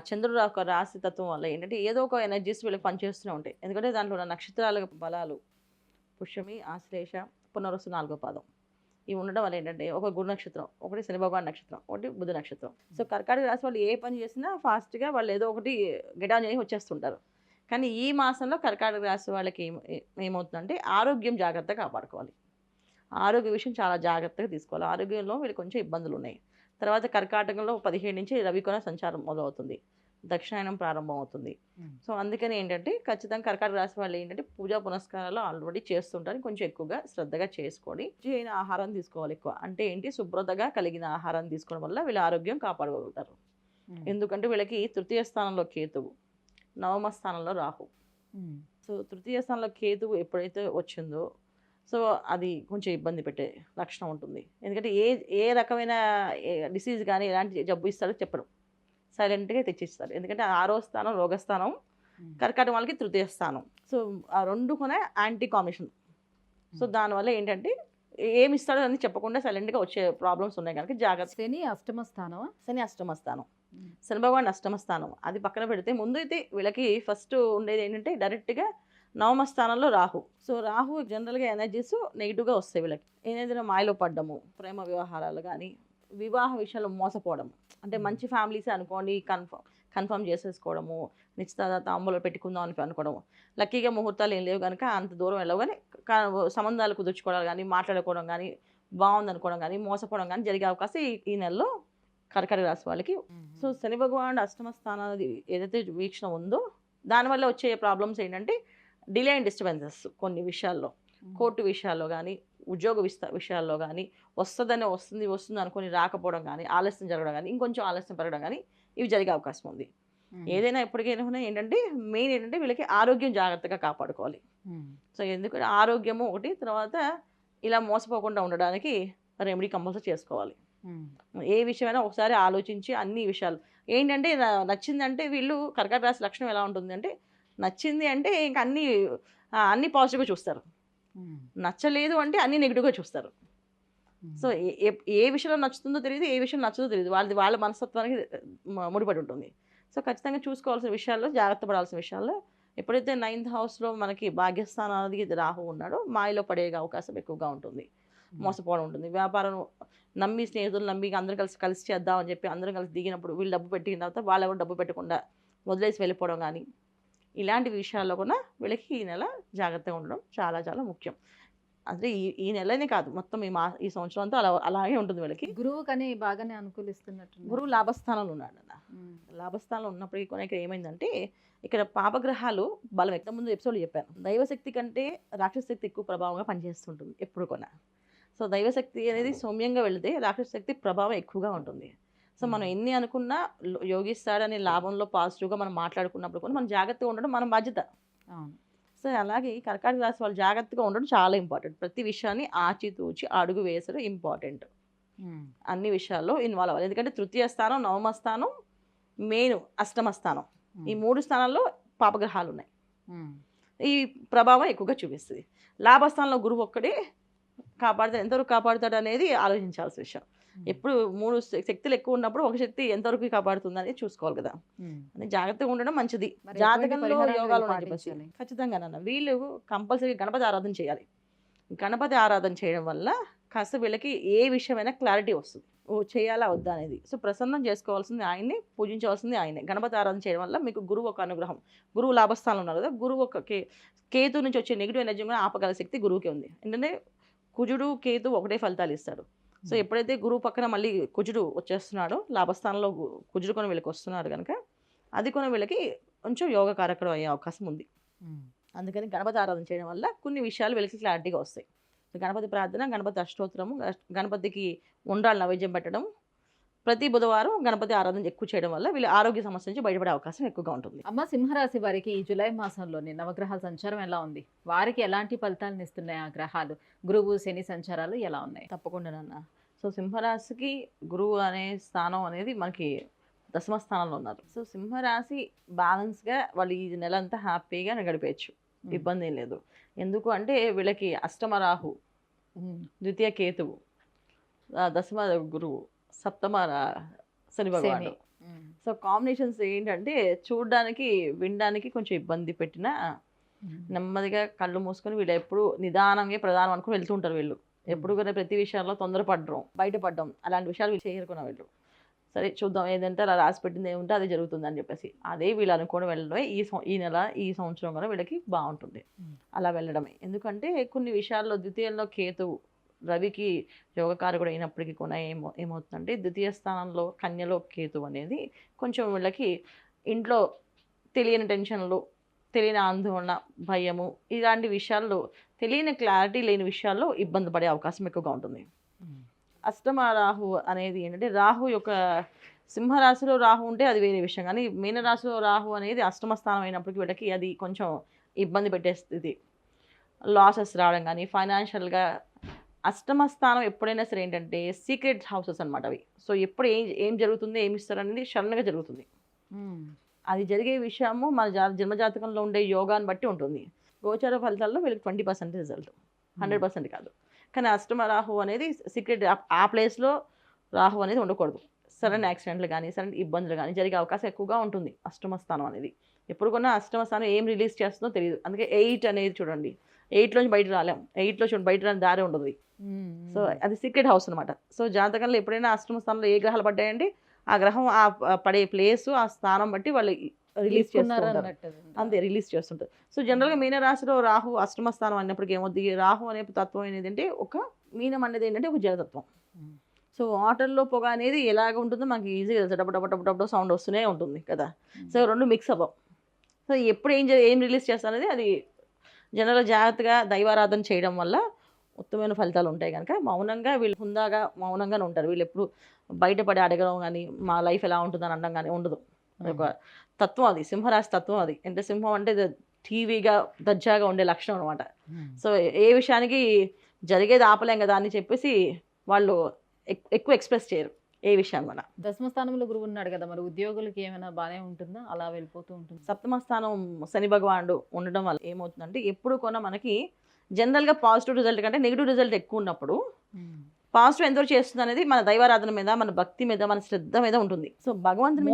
Speaker 3: చంద్రుడు ఒక రాశి తత్వం వల్ల ఏంటంటే ఏదో ఒక ఎనర్జీస్ వీళ్ళకి పనిచేస్తూనే ఉంటాయి. ఎందుకంటే దాంట్లో ఉన్న నక్షత్రాల బలాలు పుష్యమి, ఆశ్లేష, పునరుసు 4వ పాదం ఇవి ఉండడం వల్ల ఏంటంటే ఒక గురు నక్షత్రం, ఒకటి శని భగవాన్ నక్షత్రం, ఒకటి బుధ నక్షత్రం. సో కర్కాటక రాశి వాళ్ళు ఏ పని చేసినా ఫాస్ట్గా వాళ్ళు ఏదో ఒకటి గెటాన్ చేసి వచ్చేస్తుంటారు. కానీ ఈ మాసంలో కర్కాటక రాశి వాళ్ళకి ఏమవుతుందంటే ఆరోగ్యం జాగ్రత్తగా కాపాడుకోవాలి. ఆరోగ్య విషయం చాలా జాగ్రత్తగా తీసుకోవాలి. ఆరోగ్యంలో వీళ్ళకి కొంచెం ఇబ్బందులు ఉన్నాయి. తర్వాత కర్కాటకంలో 15 నుంచి రవికోణ సంచారం మొదలవుతుంది, దక్షిణాయనం ప్రారంభం అవుతుంది. సో అందుకని ఏంటంటే ఖచ్చితంగా కర్కాటక రాశి వాళ్ళు ఏంటంటే పూజా పునస్కారాలు ఆల్రెడీ చేస్తుంటారు, కొంచెం ఎక్కువగా శ్రద్ధగా చేసుకొని అయిన ఆహారం తీసుకోవాలి. ఎక్కువ అంటే ఏంటి, శుభ్రతగా కలిగిన ఆహారం తీసుకోవడం వల్ల వీళ్ళ ఆరోగ్యం కాపాడగలుగుతారు. ఎందుకంటే వీళ్ళకి తృతీయ స్థానంలో కేతువు, నవమ స్థానంలో రాహు. సో తృతీయ స్థానంలో కేతువు ఎప్పుడైతే వచ్చిందో సో అది కొంచెం ఇబ్బంది పెట్టే లక్షణం ఉంటుంది. ఎందుకంటే ఏ రకమైన డిసీజ్ కానీ ఎలాంటి జబ్బు ఇస్తారో చెప్పడం, సైలెంట్గా తెచ్చిస్తారు. ఎందుకంటే 6వ స్థానం రోగస్థానం, కర్కాటక వాళ్ళకి తృతీయ స్థానం. సో ఆ రెండు కూడా యాంటీ కాంబినేషన్. సో దానివల్ల ఏంటంటే ఏమి ఇస్తాడో అని చెప్పకుండా సైలెంట్గా వచ్చే ప్రాబ్లమ్స్ ఉన్నాయి కనుక జాగ్రత్త.
Speaker 2: శని అష్టమ స్థానం,
Speaker 3: శని అష్టమ స్థానం, శని భగవాన్ అష్టమ స్థానం. అది పక్కన పెడితే ముందు అయితే వీళ్ళకి ఫస్ట్ ఉండేది ఏంటంటే డైరెక్ట్గా నవమ స్థానంలో రాహు. సో రాహు జనరల్గా ఎనర్జీస్ నెగిటివ్గా వస్తాయి వీళ్ళకి. ఏదైనా మాయలో పడ్డము, ప్రేమ వ్యవహారాలు కానీ, వివాహ విషయాల్లో మోసపోవడం, అంటే మంచి ఫ్యామిలీస్ అనుకోండి కన్ఫర్మ్ చేసేసుకోవడము, నిశ్చిత తాంబూలో పెట్టుకుందాం అని అనుకోవడము. లక్కీగా ముహూర్తాలు ఏం లేవు కనుక అంత దూరం వెళ్ళవు, కానీ సంబంధాలు కుదుర్చుకోవడం కానీ, మాట్లాడుకోవడం కానీ, బాగుంది అనుకోవడం కానీ, మోసపోవడం కానీ జరిగే అవకాశం ఈ నెలలో కర్కాటక రాశి వాళ్ళకి. సో శని భగవానుడు అష్టమ స్థానాన్ని ఏదైతే వీక్షణ ఉందో దానివల్ల వచ్చే ప్రాబ్లమ్స్ ఏంటంటే డిలే అండ్ డిస్టర్బెన్సెస్. కొన్ని విషయాల్లో, కోర్టు విషయాల్లో కానీ, ఉద్యోగ విషయాల్లో కానీ, వస్తుంది అనుకొని రాకపోవడం కానీ, ఆలస్యం జరగడం కానీ, ఇంకొంచెం ఆలస్యం పెరగడం కానీ ఇవి జరిగే అవకాశం ఉంది. ఏదైనా ఎప్పటికైనా ఏంటంటే మెయిన్ ఏంటంటే వీళ్ళకి ఆరోగ్యం జాగ్రత్తగా కాపాడుకోవాలి. సో ఎందుకంటే ఆరోగ్యము ఒకటి, తర్వాత ఇలా మోసపోకుండా ఉండడానికి రెమెడీ కంపల్సరీ చేసుకోవాలి. ఏ విషయమైనా ఒకసారి ఆలోచించి అన్ని విషయాలు ఏంటంటే నచ్చిందంటే వీళ్ళు కర్కాటక రాశి లక్షణం ఎలా ఉంటుంది అంటే నచ్చింది అంటే ఇంక అన్ని పాజిటివ్గా చూస్తారు, నచ్చలేదు అంటే అన్ని నెగిటివ్గా చూస్తారు. సో ఏ విషయంలో నచ్చుతుందో తెలియదు, ఏ విషయం నచ్చదో తెలియదు, వాళ్ళ మనస్తత్వానికి ముడిపడి ఉంటుంది. సో ఖచ్చితంగా చూసుకోవాల్సిన విషయాల్లో, జాగ్రత్త పడాల్సిన విషయాల్లో ఎప్పుడైతే 9th హౌస్లో మనకి భాగ్యస్థానానికి రాహు ఉన్నాడో మాయలో పడే అవకాశం ఎక్కువగా ఉంటుంది, మోసపోవడం ఉంటుంది. వ్యాపారం నమ్మి, స్నేహితులు నమ్మి అందరూ కలిసి చేద్దామని చెప్పి అందరం కలిసి దిగినప్పుడు వీళ్ళు డబ్బు పెట్టిన తర్వాత వాళ్ళు ఎవరు డబ్బు పెట్టకుండా వదిలేసి వెళ్ళిపోవడం కానీ, ఇలాంటి విషయాల్లో కూడా వీళ్ళకి ఈ నెల జాగ్రత్తగా ఉండడం చాలా చాలా ముఖ్యం. అంటే ఈ నెలనే కాదు, మొత్తం ఈ సంవత్సరం అంతా అలాగే ఉంటుంది వీళ్ళకి.
Speaker 2: గురువు కానీ బాగానే అనుకూలిస్తున్నట్టు.
Speaker 3: గురువు లాభస్థానంలో ఉన్నాడు అన్న. లాభస్థానంలో ఉన్నప్పటికీ కూడా ఇక్కడ ఏమైందంటే ఇక్కడ పాపగ్రహాలు బలం. ఎక్కడ ముందు ఎపిసోడ్లో చెప్పాను, దైవశక్తి కంటే రాక్షస శక్తి ఎక్కువ ప్రభావంగా పనిచేస్తుంటుంది ఎప్పుడు కూడా. సో దైవశక్తి అనేది సౌమ్యంగా వెళితే రాక్షస శక్తి ప్రభావం ఎక్కువగా ఉంటుంది. సో మనం ఎన్ని అనుకున్నా యోగిస్తాడనే లాభంలో పాజిటివ్గా మనం మాట్లాడుకున్నప్పుడు కూడా మనం జాగ్రత్తగా ఉండడం మన బాధ్యత. సో అలాగే కర్కాటక రాశి వాళ్ళు జాగ్రత్తగా ఉండడం చాలా ఇంపార్టెంట్. ప్రతి విషయాన్ని ఆచితూచి అడుగు వేసడం ఇంపార్టెంట్. అన్ని విషయాల్లో ఇన్వాల్వ్ అవ్వాలి. ఎందుకంటే తృతీయ స్థానం, నవమ స్థానం, మెయిన్ అష్టమ స్థానం, ఈ 3 స్థానాల్లో పాపగ్రహాలు ఉన్నాయి. ఈ ప్రభావం ఎక్కువగా చూపిస్తుంది. లాభస్థానంలో గురువు ఒక్కడే కాపాడుతాడు, ఎంతవరకు కాపాడుతాడు అనేది ఆలోచించాల్సిన విషయం. ఎప్పుడు 3 శక్తులు ఎక్కువ ఉన్నప్పుడు ఒక శక్తి ఎంతవరకు కాపాడుతుంది అనేది చూసుకోవాలి కదా. అని జాగ్రత్తగా ఉండడం మంచిది. జాతకంలో యోగాలు ఖచ్చితంగా నాన్న వీళ్ళు కంపల్సరీ గణపతి ఆరాధన చేయాలి. గణపతి ఆరాధన చేయడం వల్ల కాస్త వీళ్ళకి ఏ విషయమైనా క్లారిటీ వస్తుంది. ఓ చేయాలా వద్దా అనేది. సో ప్రసన్నం చేసుకోవాల్సింది ఆయన్ని, పూజించవలసింది ఆయనే. గణపతి ఆరాధన చేయడం వల్ల మీకు గురువు ఒక అనుగ్రహం. గురువు లాభస్థానంలో ఉన్నారు కదా, గురువు ఒక కేతు నుంచి వచ్చే నెగిటివ్ ఎనర్జీ కూడా ఆపగల శక్తి గురువుకి ఉంది. ఏంటంటే కుజుడు కేతు ఒకటే ఫలితాలు ఇస్తాడు. సో ఎప్పుడైతే గురువు పక్కన మళ్ళీ కుజుడు వచ్చేస్తున్నాడో, లాభస్థానంలో కుజుడు కొని వీళ్ళకి వస్తున్నాడు కనుక అది కొని వీళ్ళకి కొంచెం యోగ కారకుడు అయ్యే అవకాశం ఉంది. అందుకని గణపతి ఆరాధన చేయడం వల్ల కొన్ని విషయాలు వీళ్ళకి క్లారిటీగా వస్తాయి. గణపతి ప్రార్థన, గణపతి అష్టోత్తరము, గణపతికి ఉండ్రాలు నైవేద్యం పెట్టడం, ప్రతి బుధవారం గణపతి ఆరాధన ఎక్కువ చేయడం వల్ల వీళ్ళ ఆరోగ్య సమస్య నుంచి బయటపడే అవకాశం ఎక్కువగా ఉంటుంది.
Speaker 2: అమ్మ, సింహరాశి వారికి ఈ జూలై మాసంలోని నవగ్రహాల సంచారం ఎలా ఉంది? వారికి ఎలాంటి ఫలితాలను ఇస్తున్నాయి ఆ గ్రహాలు? గురువు శని సంచారాలు ఎలా ఉన్నాయి?
Speaker 3: తప్పకుండా నాన్న. సో సింహరాశికి గురువు అనే స్థానం అనేది మనకి దశమ స్థానంలో ఉన్నారు. సో సింహరాశి బ్యాలెన్స్గా వాళ్ళు ఈ నెల అంతా హ్యాపీగా గడిపేయచ్చు, ఇబ్బంది ఏం లేదు. ఎందుకు అంటే వీళ్ళకి అష్టమ రాహు, ద్వితీయ కేతువు, దశమ గురువు, సప్తమ శని భగవానుడు. సో కాంబినేషన్స్ ఏంటంటే చూడడానికి వినడానికి కొంచెం ఇబ్బంది పెట్టినా నెమ్మదిగా కళ్ళు మూసుకొని వీళ్ళు ఎప్పుడు నిదానంగా ప్రధానం అనుకుని వెళ్తూ ఉంటారు. వీళ్ళు ఎప్పుడు కూడా ప్రతి విషయాల్లో తొందరపడడం, బయటపడడం అలాంటి విషయాలు వీళ్ళు చేయరుకున్న వీళ్ళు. సరే చూద్దాం, ఏదంటే అలా రాసి పెట్టింది ఏముంటే అది జరుగుతుంది అని చెప్పేసి అదే వీళ్ళు అనుకోని వెళ్ళడమే ఈ నెల ఈ సంవత్సరం కూడా వీళ్ళకి బాగుంటుంది అలా వెళ్ళడమే. ఎందుకంటే కొన్ని విషయాల్లో ద్వితీయంలో కేతువు రవికి యోగకారకుడు అయినప్పటికీ కూడా ఏమవుతుందంటే ద్వితీయ స్థానంలో కన్యలో కేతువు అనేది కొంచెం వీళ్ళకి ఇంట్లో తెలియని టెన్షన్లు, తెలియని ఆందోళన, భయము ఇలాంటి విషయాల్లో తెలియని క్లారిటీ లేని విషయాల్లో ఇబ్బంది పడే అవకాశం ఎక్కువగా ఉంటుంది. అష్టమ రాహు అనేది ఏంటంటే రాహు యొక్క సింహరాశిలో రాహు ఉంటే అది వేరే విషయం, కానీ మీనరాశిలో రాహు అనేది అష్టమ స్థానం అయినప్పటికీ వీళ్ళకి అది కొంచెం ఇబ్బంది పెట్టే స్థితి, లాసెస్ రావడం కానీ ఫైనాన్షియల్గా. అష్టమ స్థానం ఎప్పుడైనా సరే ఏంటంటే సీక్రెట్ హౌసెస్ అనమాట అవి. సో ఎప్పుడు ఏం జరుగుతుంది, ఏమి ఇస్తారు అనేది సడన్గా జరుగుతుంది. అది జరిగే విషయము మన జన్మజాతకంలో ఉండే యోగాన్ని బట్టి ఉంటుంది. గోచార ఫలితాల్లో వీళ్ళకి 20% రిజల్ట్, 100% కాదు. కానీ అష్టమ రాహు అనేది సీక్రెట్, ఆ ప్లేస్లో రాహు అనేది ఉండకూడదు. సడన్ యాక్సిడెంట్లు కానీ సడన్ ఇబ్బందులు కానీ జరిగే అవకాశం ఎక్కువగా ఉంటుంది అష్టమ స్థానం అనేది. ఎప్పుడు కొన్నా అష్టమ స్థానం ఏం రిలీజ్ చేస్తుందో తెలియదు. అందుకే 8 అనేది చూడండి, 8లోంచి బయట రాలేం, 8లో చూడండి బయట రాని దారి ఉండదు. సో అది సీక్రెట్ హౌస్ అనమాట. సో జాతకంలో ఎప్పుడైనా అష్టమ స్థానంలో ఏ గ్రహాలు పడ్డాయండి, ఆ గ్రహం ఆ పడే ప్లేసు ఆ స్థానం బట్టి వాళ్ళు రిలీజ్ చేస్తుంటారు, అంతే రిలీజ్ చేస్తుంటారు. సో జనరల్గా మీనరాశిలో రాహు అష్టమ స్థానం అన్నప్పటికీ ఏమవుతుంది, రాహు అనే తత్వం అనేది అంటే ఒక మీనం అనేది ఏంటంటే ఒక జలతత్వం. సో వాటర్లో పొగ అనేది ఎలాగ ఉంటుందో మనకి ఈజీగా తెలుసు, డబ్బు సౌండ్ వస్తూనే ఉంటుంది కదా. సో రెండు మిక్స్ అవ్వం. సో ఎప్పుడు ఏం రిలీజ్ చేస్తారనేది అది జనరల్ జాగ్రత్తగా దైవారాధన చేయడం వల్ల ఉత్తమమైన ఫలితాలు ఉంటాయి. కనుక మౌనంగా వీళ్ళు హుందాగా మౌనంగానే ఉంటారు. వీళ్ళు ఎప్పుడు బయటపడి అడగడం కానీ మా లైఫ్ ఎలా ఉంటుందని అనడం కానీ ఉండదు. ఒక తత్వం అది, సింహరాశి తత్వం అది. అంటే సింహం అంటే టీవీగా దర్జాగా ఉండే లక్షణం అనమాట. సో ఏ విషయానికి జరిగేది ఆపలేం కదా అని చెప్పేసి వాళ్ళు ఎక్కువ ఎక్స్ప్రెస్ చేయరు ఏ విషయాన్ని. మన
Speaker 2: దశమ స్థానంలో గురువు ఉన్నాడు కదా, మరి ఉద్యోగులకి ఏమైనా బాగానే ఉంటుందా, అలా వెళ్ళిపోతూ ఉంటుంది?
Speaker 3: సప్తమ స్థానం శని భగవానుడు ఉండడం వల్ల ఏమవుతుందంటే ఎప్పుడు కూడా మనకి జనరల్గా పాజిటివ్ రిజల్ట్ కంటే నెగిటివ్ రిజల్ట్ ఎక్కువ ఉన్నప్పుడు పాజిటివ్ ఎంతవరకు చేస్తుంది అనేది మన దైవారాధన మీద, మన భక్తి మీద, మన శ్రద్ధ మీద ఉంటుంది. సో భగవంతుని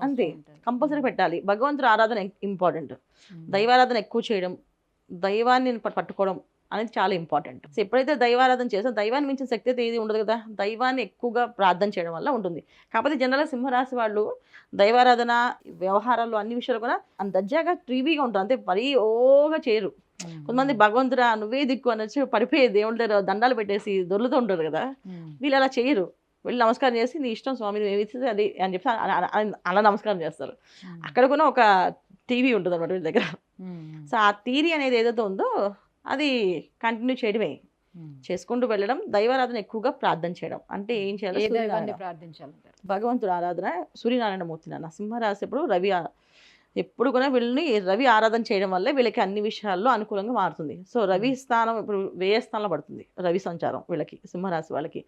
Speaker 3: అంతే కంపల్సరీ పెట్టాలి. భగవంతుడు ఆరాధన ఇంపార్టెంట్, దైవారాధన ఎక్కువ చేయడం, దైవాన్ని పట్టుకోవడం అనేది చాలా ఇంపార్టెంట్. సో ఎప్పుడైతే దైవారాధన చేస్తే దైవాన్ని మించిన శక్తి అయితే ఏది ఉండదు కదా, దైవాన్ని ఎక్కువగా ప్రార్థన చేయడం వల్ల ఉంటుంది. కాకపోతే జనరల్గా సింహరాశి వాళ్ళు దైవారాధన వ్యవహారాల్లో అన్ని విషయాలు కూడా అంత దర్జాగా టీవీగా ఉంటారు, అంతే మరీ ఓగా చేయరు. కొంతమంది భగవంతుడా నువ్వే దిక్కు అనొచ్చి పడిపోయి దేవుళ్ళ దగ్గర దండాలు పెట్టేసి దొర్లుతూ ఉంటారు కదా, వీళ్ళు అలా చేయరు. వెళ్ళి నమస్కారం చేసి నీ ఇష్టం స్వామి నువ్వు ఏమి ఇస్తే అది అని చెప్పి అలా నమస్కారం చేస్తారు. అక్కడ కూడా ఒక టీవీ ఉంటుంది అన్నమాట వీళ్ళ దగ్గర. సో ఆ టీవీ అనేది ఏదైతే ఉందో అది కంటిన్యూ చేయడమే, చేసుకుంటూ వెళ్ళడం, దైవారాధన ఎక్కువగా ప్రార్థన చేయడం. అంటే ఏం చేయాలి, భగవంతుడు ఆరాధన, సూర్యనారాయణ మూర్తి. నాన్న సింహరాశి ఎప్పుడు రవి ఎప్పుడు కూడా వీళ్ళని రవి ఆరాధన చేయడం వల్ల వీళ్ళకి అన్ని విషయాల్లో అనుకూలంగా మారుతుంది. సో రవి స్థానం ఇప్పుడు వ్యయ స్థానంలో పడుతుంది రవి సంచారం వీళ్ళకి, సింహరాశి వాళ్ళకి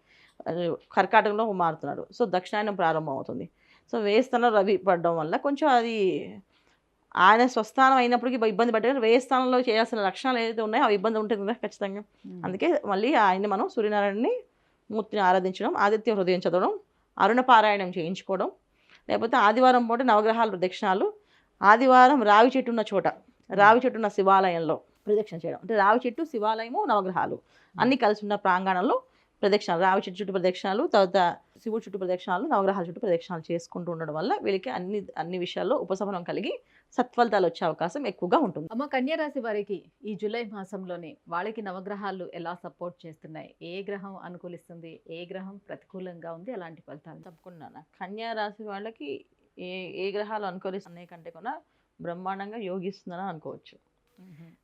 Speaker 3: కర్కాటకంలో మారుతున్నాడు. సో దక్షిణాయనం ప్రారంభం అవుతుంది. సో వ్యయ స్థానంలో రవి పడడం వల్ల కొంచెం అది ఆయన స్వస్థానం అయినప్పటికీ ఇబ్బంది పడ్డారు. వ్యయ స్థానంలో చేయాల్సిన లక్షణాలు ఏదైతే ఉన్నాయో అవి ఇబ్బంది ఉంటుంది కదా ఖచ్చితంగా. అందుకే మళ్ళీ ఆయన్ని మనం సూర్యనారాయణని మూర్తిని ఆరాధించడం, ఆదిత్య హృదయం చదవడం, అరుణ పారాయణం చేయించుకోవడం, లేకపోతే ఆదివారం పూట నవగ్రహాల ప్రదక్షిణాలు, ఆదివారం రావి చెట్టు ఉన్న చోట, రావి చెట్టు ఉన్న శివాలయంలో ప్రదక్షిణ చేయడం. అంటే రావి చెట్టు, శివాలయము, నవగ్రహాలు అన్నీ కలిసి ఉన్న ప్రాంగణంలో ప్రదక్షిణాలు, రావి చెట్టు చుట్టూ ప్రదక్షిణాలు, తర్వాత శివుడు చుట్టూ ప్రదక్షిణాలు, నవగ్రహాల చుట్టూ ప్రదక్షిణాలు చేసుకుంటూ ఉండడం వల్ల వీళ్ళకి అన్ని విషయాల్లో ఉపశమనం కలిగి సత్ఫలితాలు వచ్చే అవకాశం ఎక్కువగా ఉంటుంది.
Speaker 2: అమ్మ, కన్యా రాశి వారికి ఈ జూలై మాసంలోనే వాళ్ళకి నవగ్రహాలు ఎలా సపోర్ట్ చేస్తున్నాయి? ఏ గ్రహం అనుకూలిస్తుంది, ఏ గ్రహం ప్రతికూలంగా ఉంది, అలాంటి ఫలితాలు?
Speaker 3: తప్పకుండా కన్యా రాశి వాళ్ళకి ఏ ఏ గ్రహాలు అనుకూలిస్తున్నాయి కంటే కూడా బ్రహ్మాండంగా యోగిస్తుందని అనుకోవచ్చు.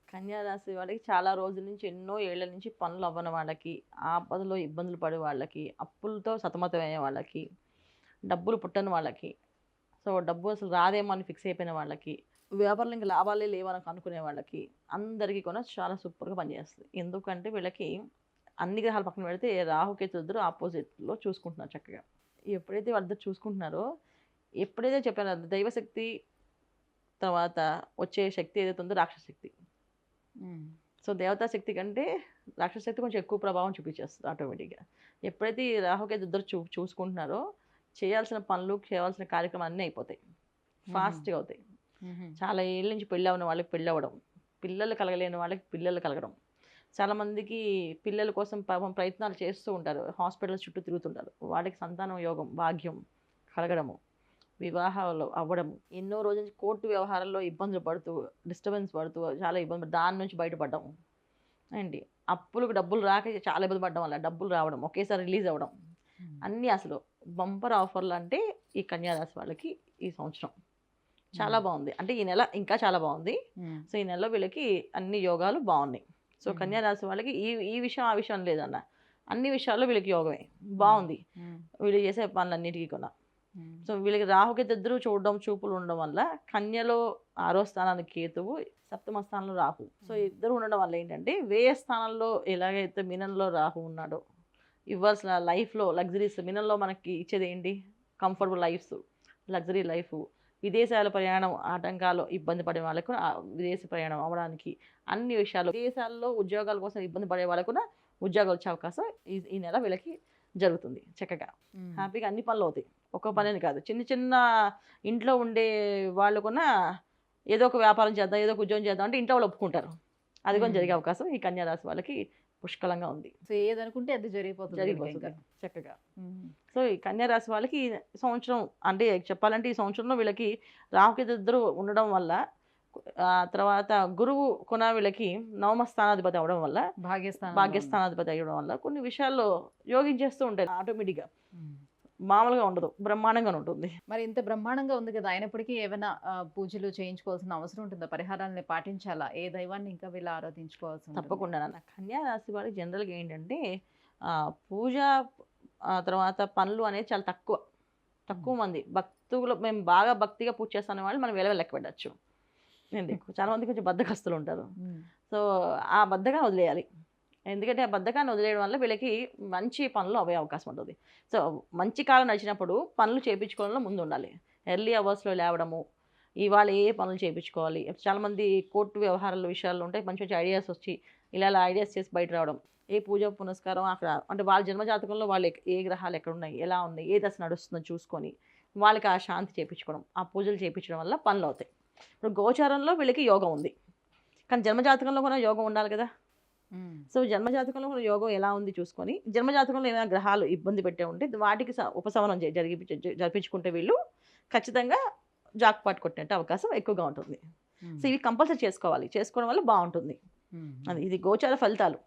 Speaker 3: కన్యా రాశి వాళ్ళకి చాలా రోజుల నుంచి, ఎన్నో ఏళ్ల నుంచి పనులు అవ్వని వాళ్ళకి, ఆపదలో ఇబ్బందులు పడే వాళ్ళకి, అప్పులతో సతమతమయ్యే వాళ్ళకి, డబ్బులు పుట్టని వాళ్ళకి, సో డబ్బు అసలు రాదేమో అని ఫిక్స్ అయిపోయిన వాళ్ళకి, వ్యాపారంలో ఇంకా లాభాలే లేవని అనుకునే వాళ్ళకి అందరికీ కూడా చాలా సూపర్గా పనిచేస్తుంది. ఎందుకంటే వీళ్ళకి అన్ని గ్రహాలు పక్కన పెడితే రాహుకేతు ఇద్దరు ఆపోజిట్లో చూసుకుంటున్నారు చక్కగా. ఎప్పుడైతే వాళ్ళిద్దరు చూసుకుంటున్నారో, ఎప్పుడైతే చెప్పారో దైవశక్తి తర్వాత వచ్చే శక్తి ఏదైతే ఉందో రాక్షస శక్తి. సో దేవతా శక్తి కంటే రాక్షస శక్తి కొంచెం ఎక్కువ ప్రభావం చూపించేస్తుంది ఆటోమేటిక్గా. ఎప్పుడైతే ఈ రాహుకేతు ఇద్దరు చూసుకుంటున్నారో చేయాల్సిన పనులు, చేయాల్సిన కార్యక్రమాలు అన్నీ అయిపోతాయి, ఫాస్ట్గా అవుతాయి. చాలా ఏళ్ళ నుంచి పెళ్ళి అవ్వని వాళ్ళకి పెళ్ళి అవ్వడం, పిల్లలు కలగలేని వాళ్ళకి పిల్లలు కలగడం, చాలామందికి పిల్లల కోసం పాపం ప్రయత్నాలు చేస్తూ ఉంటారు, హాస్పిటల్స్ చుట్టూ తిరుగుతుంటారు, వాళ్ళకి సంతానం యోగం, భాగ్యం కలగడము, వివాహాలు అవ్వడము, ఎన్నో రోజుల నుంచి కోర్టు వ్యవహారాల్లో ఇబ్బందులు పడుతూ, డిస్టర్బెన్స్ పడుతూ చాలా ఇబ్బంది దాని నుంచి బయటపడడం అండి. అప్పులకు డబ్బులు రాక చాలా ఇబ్బంది పడడం వల్ల డబ్బులు రావడం, ఒకేసారి రిలీజ్ అవ్వడం, అన్నీ అసలు బంపర్ ఆఫర్లు అంటే ఈ కన్యా రాశి వాళ్ళకి ఈ సంవత్సరం చాలా బాగుంది. అంటే ఈ నెల ఇంకా చాలా బాగుంది. సో ఈ నెలలో వీళ్ళకి అన్ని యోగాలు బాగున్నాయి. సో కన్యా రాశి వాళ్ళకి ఈ విషయం ఆ విషయం లేదన్న, అన్ని విషయాల్లో వీళ్ళకి యోగమే బాగుంది. వీళ్ళు చేసే పనులన్నిటికీ కూడా. సో వీళ్ళకి రాహుకేతు ఇద్దరు చూపులు ఉండడం వల్ల కన్యలో 6వ స్థానానికి కేతువు, 7వ స్థానంలో రాహు. సో ఇద్దరు ఉండడం వల్ల ఏంటంటే వ్యయ స్థానంలో ఎలాగైతే మీనంలో రాహు ఉన్నాడో ఇవ్వాల్సిన లైఫ్లో లగ్జరీస్, మీనంలో మనకి ఇచ్చేది ఏంటి, కంఫర్టబుల్ లైఫ్స్, లగ్జరీ లైఫ్, విదేశాల ప్రయాణం ఆటంకాలు ఇబ్బంది పడే వాళ్ళకు విదేశీ ప్రయాణం అవ్వడానికి, అన్ని విషయాలు విదేశాల్లో ఉద్యోగాల కోసం ఇబ్బంది పడే వాళ్ళకు కూడా ఉద్యోగాలు వచ్చే అవకాశం ఈ నెల వీళ్ళకి జరుగుతుంది. చక్కగా హ్యాపీగా అన్ని పనులు అవుతాయి. ఒక పని కాదు, చిన్న చిన్న ఇంట్లో ఉండే వాళ్ళు కూడా ఏదో ఒక వ్యాపారం చేద్దాం, ఏదో ఒక ఉద్యోగం చేద్దాం అంటే ఇంట్లో వాళ్ళు ఒప్పుకుంటారు. అది కూడా జరిగే అవకాశం ఈ కన్యా రాశి వాళ్ళకి పుష్కలంగా ఉంది.
Speaker 2: సో ఏదనుకుంటే అది జరిగిపోతుంది
Speaker 3: చక్కగా. సో ఈ కన్యా రాశి వాళ్ళకి ఈ సంవత్సరం అంటే చెప్పాలంటే ఈ సంవత్సరంలో వీళ్ళకి రాహుకేతు ఇద్దరు ఉండడం వల్ల, తర్వాత గురువు కొన వీళ్ళకి 9వ స్థానాధిపతి అవడం వల్ల, భాగ్యస్థానాధిపతి అవ్వడం వల్ల కొన్ని విషయాల్లో యోగించేస్తూ ఉంటాయి ఆటోమేటిక్గా. మామూలుగా ఉండదు, బ్రహ్మాండంగా ఉంటుంది.
Speaker 2: మరి ఇంత బ్రహ్మాండంగా ఉంది కదా, అయినప్పటికీ ఏమైనా పూజలు చేయించుకోవాల్సిన అవసరం ఉంటుందా? పరిహారాన్ని పాటించాలా? ఏ దైవాన్ని ఇంకా వీళ్ళు ఆరాధించుకోవాల్సి?
Speaker 3: తప్పకుండా నాన్న. కన్యా రాశి వాళ్ళకి జనరల్గా ఏంటంటే పూజ తర్వాత పనులు అనేది చాలా తక్కువ మంది భక్తులు. మేము బాగా భక్తిగా పూజ చేస్తానే వాళ్ళు మనం లెక్క పెట్టచ్చు. చాలా మంది కొంచెం బద్ధకస్తులు ఉంటారు. సో ఆ బద్ధకాన్ని వదిలేయాలి. ఎందుకంటే ఆ బద్ధకాన్ని వదిలేయడం వల్ల వీళ్ళకి మంచి పనులు అవే అవకాశం ఉంటుంది. సో మంచి కాలం నడిచినప్పుడు పనులు చేయించుకోవడంలో ముందు ఉండాలి. ఎర్లీ అవర్స్లో లేవడము, ఇవాళ ఏ పనులు చేయించుకోవాలి. చాలామంది కోర్టు వ్యవహారాల విషయాల్లో ఉంటాయి, మంచి మంచి ఐడియాస్ వచ్చి ఇలా ఐడియాస్ చేసి బయట రావడం, ఏ పూజ పునస్కారం అక్కడ అంటే వాళ్ళ జన్మజాతకంలో వాళ్ళు ఏ గ్రహాలు ఎక్కడ ఉన్నాయి, ఎలా ఉన్నాయి, ఏ దశ నడుస్తుందో చూసుకొని వాళ్ళకి ఆ శాంతి చేయించుకోవడం, ఆ పూజలు చేయించడం వల్ల పనులు అవుతాయి. ఇప్పుడు గోచారంలో వీళ్ళకి యోగం ఉంది, కానీ జన్మజాతకంలో కూడా యోగం ఉండాలి కదా. సో జన్మజాతకంలో కూడా యోగం ఎలా ఉంది చూసుకొని, జన్మజాతకంలో ఏమైనా గ్రహాలు ఇబ్బంది పెట్టే ఉంటే వాటికి ఉపశమనం జరిపించుకుంటే వీళ్ళు ఖచ్చితంగా జాక్పాట్ కొట్టినట్టు అవకాశం ఎక్కువగా ఉంటుంది. సో ఇవి కంపల్సరీ చేసుకోవడం వల్ల బాగుంటుంది. అది ఇది గోచార ఫలితాలు.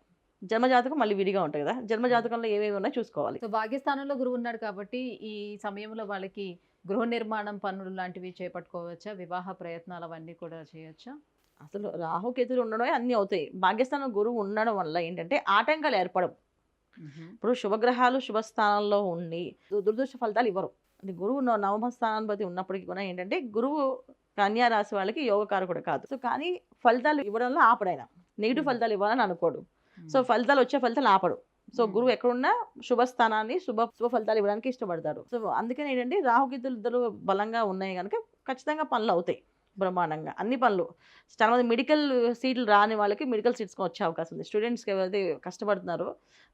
Speaker 3: జన్మజాతకం మళ్ళీ విడిగా ఉంటాయి కదా, జన్మజాతకంలో ఏమేమి ఉన్నాయో చూసుకోవాలి.
Speaker 2: సో భాగ్యస్థానంలో గురువు ఉన్నాడు కాబట్టి ఈ సమయంలో వాళ్ళకి గృహ నిర్మాణం పనులు లాంటివి చేపట్టుకోవచ్చా? వివాహ ప్రయత్నాలు అవన్నీ కూడా చేయొచ్చా?
Speaker 3: అసలు రాహుకేతులు ఉండడమే అన్నీ అవుతాయి. భాగ్యస్థానం గురువు ఉండడం వల్ల ఏంటంటే ఆటంకాలు ఏర్పడవు. ఇప్పుడు శుభగ్రహాలు శుభస్థానంలో ఉండి దురదృష్ట ఫలితాలు ఇవ్వరు. అది గురువు 9వ స్థానాధిపతి ఉన్నప్పటికీ కూడా ఏంటంటే గురువు కన్యా రాశి వాళ్ళకి యోగకారకుడు కాదు. సో కానీ ఫలితాలు ఇవ్వడంలో ఆపడైనా, నెగిటివ్ ఫలితాలు ఇవ్వాలని అనుకోడు. సో ఫలితాలు వచ్చే ఫలితాలు ఆపడు. సో గురువు ఎక్కడున్నా శుభస్థానాన్ని శుభ ఫలితాలు ఇవ్వడానికి ఇష్టపడతాడు. సో అందుకని ఏంటంటే రాహుకేతులు ఇద్దరు బలంగా ఉన్నాయి కనుక ఖచ్చితంగా పనులు అవుతాయి బ్రహ్మాండంగా, అన్ని పనులు. చాలామంది మెడికల్ సీట్లు రాని వాళ్ళకి మెడికల్ సీట్స్కి వచ్చే అవకాశం ఉంది. స్టూడెంట్స్కి ఎవరైతే కష్టపడుతున్నారో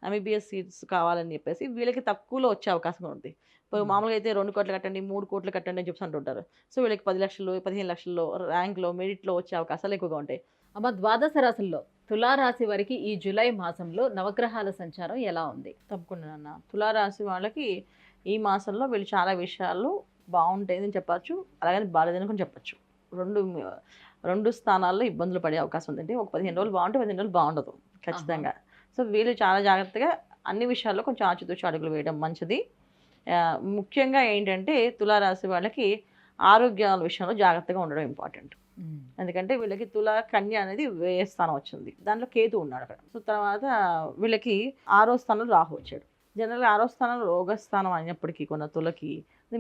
Speaker 3: MBBS సీట్స్ కావాలని చెప్పేసి వీళ్ళకి తక్కువలో వచ్చే అవకాశం ఉంది. ఇప్పుడు మామూలుగా అయితే 2 కోట్లు కట్టండి, 3 కోట్లు కట్టండి అని చెప్పి అంటుంటారు. సో వీళ్ళకి 10 లక్షలు 15 లక్షల్లో ర్యాంక్లో మెరిట్లో వచ్చే అవకాశాలు ఎక్కువగా ఉంటాయి.
Speaker 2: అమ్మ, ద్వాదశ రాశుల్లో తులారాశి వారికి ఈ జూలై మాసంలో నవగ్రహాల సంచారం ఎలా ఉంది?
Speaker 3: తప్పకుండా అన్న. తులారాశి వాళ్ళకి ఈ మాసంలో వీళ్ళు చాలా విషయాల్లో బాగుంటాయని చెప్పచ్చు, అలాగని బాగాలేదని కూడా చెప్పచ్చు. రెండు రెండు స్థానాల్లో ఇబ్బందులు పడే అవకాశం ఉందండి. ఒక 15 రోజులు బాగుంటే 15 రోజులు బాగుండదు ఖచ్చితంగా. సో వీళ్ళు చాలా జాగ్రత్తగా అన్ని విషయాల్లో కొంచెం ఆచితూచి అడుగులు వేయడం మంచిది. ముఖ్యంగా ఏంటంటే తులారాశి వాళ్ళకి ఆరోగ్యాల విషయంలో జాగ్రత్తగా ఉండడం ఇంపార్టెంట్. ఎందుకంటే వీళ్ళకి తుల కన్య అనేది వ్యయ స్థానం వచ్చింది, దాంట్లో కేతు ఉన్నాడు అక్కడ. సో తర్వాత వీళ్ళకి 6వ స్థానంలో రాహు వచ్చాడు. జనరల్గా 6వ స్థానంలో రోగస్థానం అయినప్పటికీ కొన్న తులకి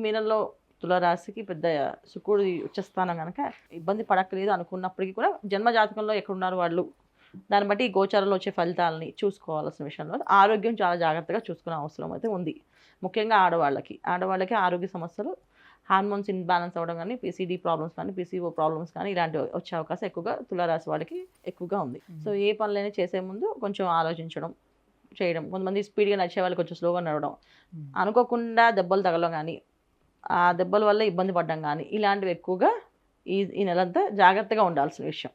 Speaker 3: మీనంలో తులారాశికి పెద్ద శుక్రుడు ఉచ్చస్థానం కనుక ఇబ్బంది పడక్కలేదు అనుకున్నప్పటికీ కూడా జన్మజాతకంలో ఎక్కడున్నారు వాళ్ళు, దాన్ని బట్టి ఈ గోచారంలో వచ్చే ఫలితాలని చూసుకోవాల్సిన విషయంలో ఆరోగ్యం చాలా జాగ్రత్తగా చూసుకునే అవసరం అయితే ఉంది. ముఖ్యంగా ఆడవాళ్ళకి ఆరోగ్య సమస్యలు, హార్మోన్స్ ఇన్బ్యాలెన్స్ అవ్వడం కానీ, పీసీడీ ప్రాబ్లమ్స్ కానీ, పీసీఓ ప్రాబ్లమ్స్ కానీ ఇలాంటివి వచ్చే అవకాశం ఎక్కువగా తులారాశి వాళ్ళకి ఎక్కువగా ఉంది. సో ఏ పనులైనా చేసే ముందు కొంచెం ఆలోచించడం చేయడం. కొంతమంది స్పీడ్గా నడిచే వాళ్ళు కొంచెం స్లోగా నడవడం, అనుకోకుండా దెబ్బలు తగలడం కానీ, ఆ దెబ్బల వల్ల ఇబ్బంది పడడం కానీ ఇలాంటివి ఎక్కువగా ఈ నెలంతా జాగ్రత్తగా ఉండాల్సిన విషయం.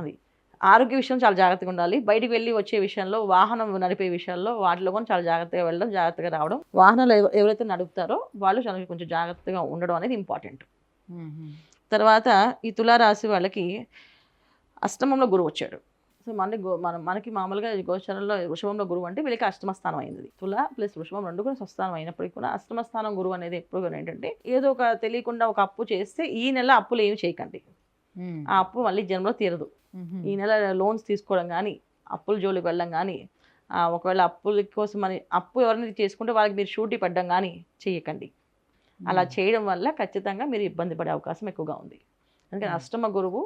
Speaker 3: అది ఆరోగ్య విషయం చాలా జాగ్రత్తగా ఉండాలి. బయటికి వెళ్ళి వచ్చే విషయంలో, వాహనం నడిపే విషయాల్లో వాటిలో కూడా చాలా జాగ్రత్తగా వెళ్ళడం, జాగ్రత్తగా రావడం. వాహనాలు ఎవరైతే నడుపుతారో వాళ్ళు చాలా కొంచెం జాగ్రత్తగా ఉండడం అనేది ఇంపార్టెంట్. తర్వాత ఈ తులారాశి వాళ్ళకి అష్టమంలో గురువు వచ్చాడు. సో మనకి మామూలుగా గోచరంలో వృషభంలో గురువు అంటే వీళ్ళకి అష్టమ స్థానం అయింది. తుల ప్లస్ వృషభం రెండు కూడా స్వస్థానం అయినప్పటికీ కూడా అష్టమ స్థానం గురువు అనేది ఎప్పుడు ఏంటంటే ఏదో ఒక తెలియకుండా ఒక అప్పు చేస్తే ఈ నెల అప్పులు ఏమి చేయకండి, ఆ అప్పు మళ్ళీ జన్మలో తీరదు. ఈ నెల లోన్స్ తీసుకోవడం కానీ, అప్పుల జోలికి వెళ్ళడం కానీ, ఒకవేళ అప్పుల కోసం అప్పు ఎవరైనా చేసుకుంటే వాళ్ళకి మీరు షూటీ పడ్డం కానీ చేయకండి. అలా చేయడం వల్ల ఖచ్చితంగా మీరు ఇబ్బంది పడే అవకాశం ఎక్కువగా ఉంది. అందుకని అష్టమ గురువు,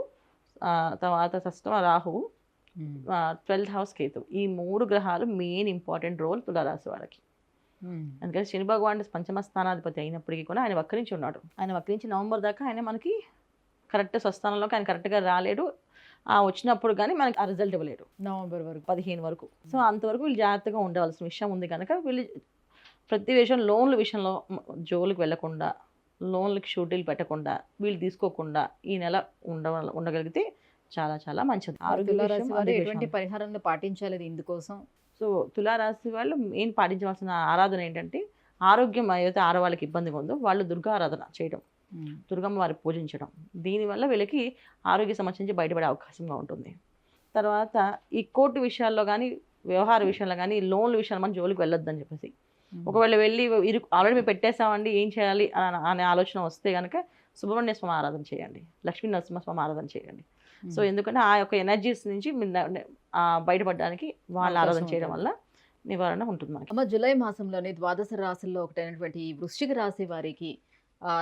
Speaker 3: తర్వాత షష్టమ రాహువు, 12th హౌస్ కేతు, ఈ 3 గ్రహాలు మెయిన్ ఇంపార్టెంట్ రోల్ తులారాశి వాళ్ళకి. అందుకని శని భగవానుడు పంచమ స్థానాధిపతి అయినప్పటికీ కూడా ఆయన వక్రించి ఉన్నాడు. ఆయన వక్రించి నవంబర్ దాకా ఆయన మనకి కరెక్ట్ స్వస్థానంలోకి ఆయన కరెక్ట్గా రాలేడు. వచ్చినప్పుడు కానీ మనకి ఆ రిజల్ట్ ఇవ్వలేడు
Speaker 2: నవంబర్ వరకు,
Speaker 3: 15 వరకు. సో అంతవరకు వీళ్ళు జాగ్రత్తగా ఉండవలసిన విషయం ఉంది కనుక వీళ్ళు ప్రతి విషయం లోన్ల విషయంలో జోలికి వెళ్లకుండా, లోన్లకి షూటీలు పెట్టకుండా, వీళ్ళు తీసుకోకుండా ఈ నెల ఉండగలిగితే చాలా చాలా మంచిది.
Speaker 2: తులారాశి వారు ఎటువంటి పరిహారాన్ని పాటించాలి ఇందుకోసం?
Speaker 3: సో తులారాశి వాళ్ళు మెయిన్ పాటించవలసిన ఆరాధన ఏంటంటే, ఆరోగ్యం ఏదైతే ఆడవాళ్ళకి ఇబ్బందిగా ఉందో వాళ్ళు దుర్గా ఆరాధన చేయడం, దుర్గమ్మ వారిని పూజించడం. దీనివల్ల వీళ్ళకి ఆరోగ్య సమస్య నుంచి బయటపడే అవకాశంగా ఉంటుంది. తర్వాత ఈ కోర్టు విషయాల్లో కానీ, వ్యవహార విషయంలో కానీ, లోన్ల విషయాలు మనం జోలికి వెళ్ళొద్దని చెప్పేసి, ఒకవేళ వెళ్ళి ఆల్రెడీ మేము పెట్టేసామండి ఏం చేయాలి అనే ఆలోచన వస్తే కనుక సుబ్రహ్మణ్య స్వామి ఆరాధన చేయండి, లక్ష్మీ నరసింహస్వామి ఆరాధన చేయండి. సో ఎందుకంటే ఆ యొక్క ఎనర్జీస్ నుంచి బయటపడడానికి వాళ్ళ ఆరాధన చేయడం వల్ల నివారణ ఉంటుంది మనకి.
Speaker 2: అమ్మ, జూలై మాసంలోని ద్వాదశ రాశుల్లో ఒకటైనటువంటి ఈ వృశ్చిక రాశి వారికి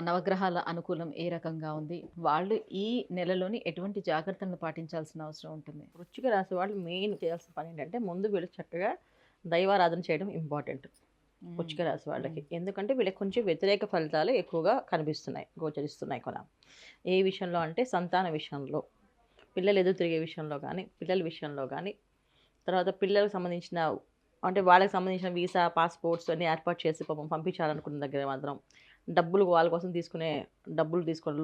Speaker 2: నవగ్రహాల అనుకూలం ఏ రకంగా ఉంది? వాళ్ళు ఈ నెలలోని ఎటువంటి జాగ్రత్తలను పాటించాల్సిన అవసరం ఉంటుంది?
Speaker 3: వృశ్చిక రాశి వాళ్ళు మెయిన్ చేయాల్సిన పని ఏంటంటే, ముందు వీళ్ళు చక్కగా దైవారాధన చేయడం ఇంపార్టెంట్ వృశ్చిక రాశి వాళ్ళకి. ఎందుకంటే వీళ్ళకి కొంచెం వ్యతిరేక ఫలితాలు ఎక్కువగా కనిపిస్తున్నాయి, గోచరిస్తున్నాయి కూడా. ఏ విషయంలో అంటే సంతాన విషయంలో, పిల్లలు ఎదురు తిరిగే విషయంలో కానీ, పిల్లల విషయంలో కానీ, తర్వాత పిల్లలకు సంబంధించిన అంటే వాళ్ళకి సంబంధించిన వీసా, పాస్పోర్ట్స్ అన్నీ ఏర్పాటు చేసి పంపించాలనుకున్న దగ్గర మాత్రం డబ్బులు వాళ్ళ కోసం తీసుకునే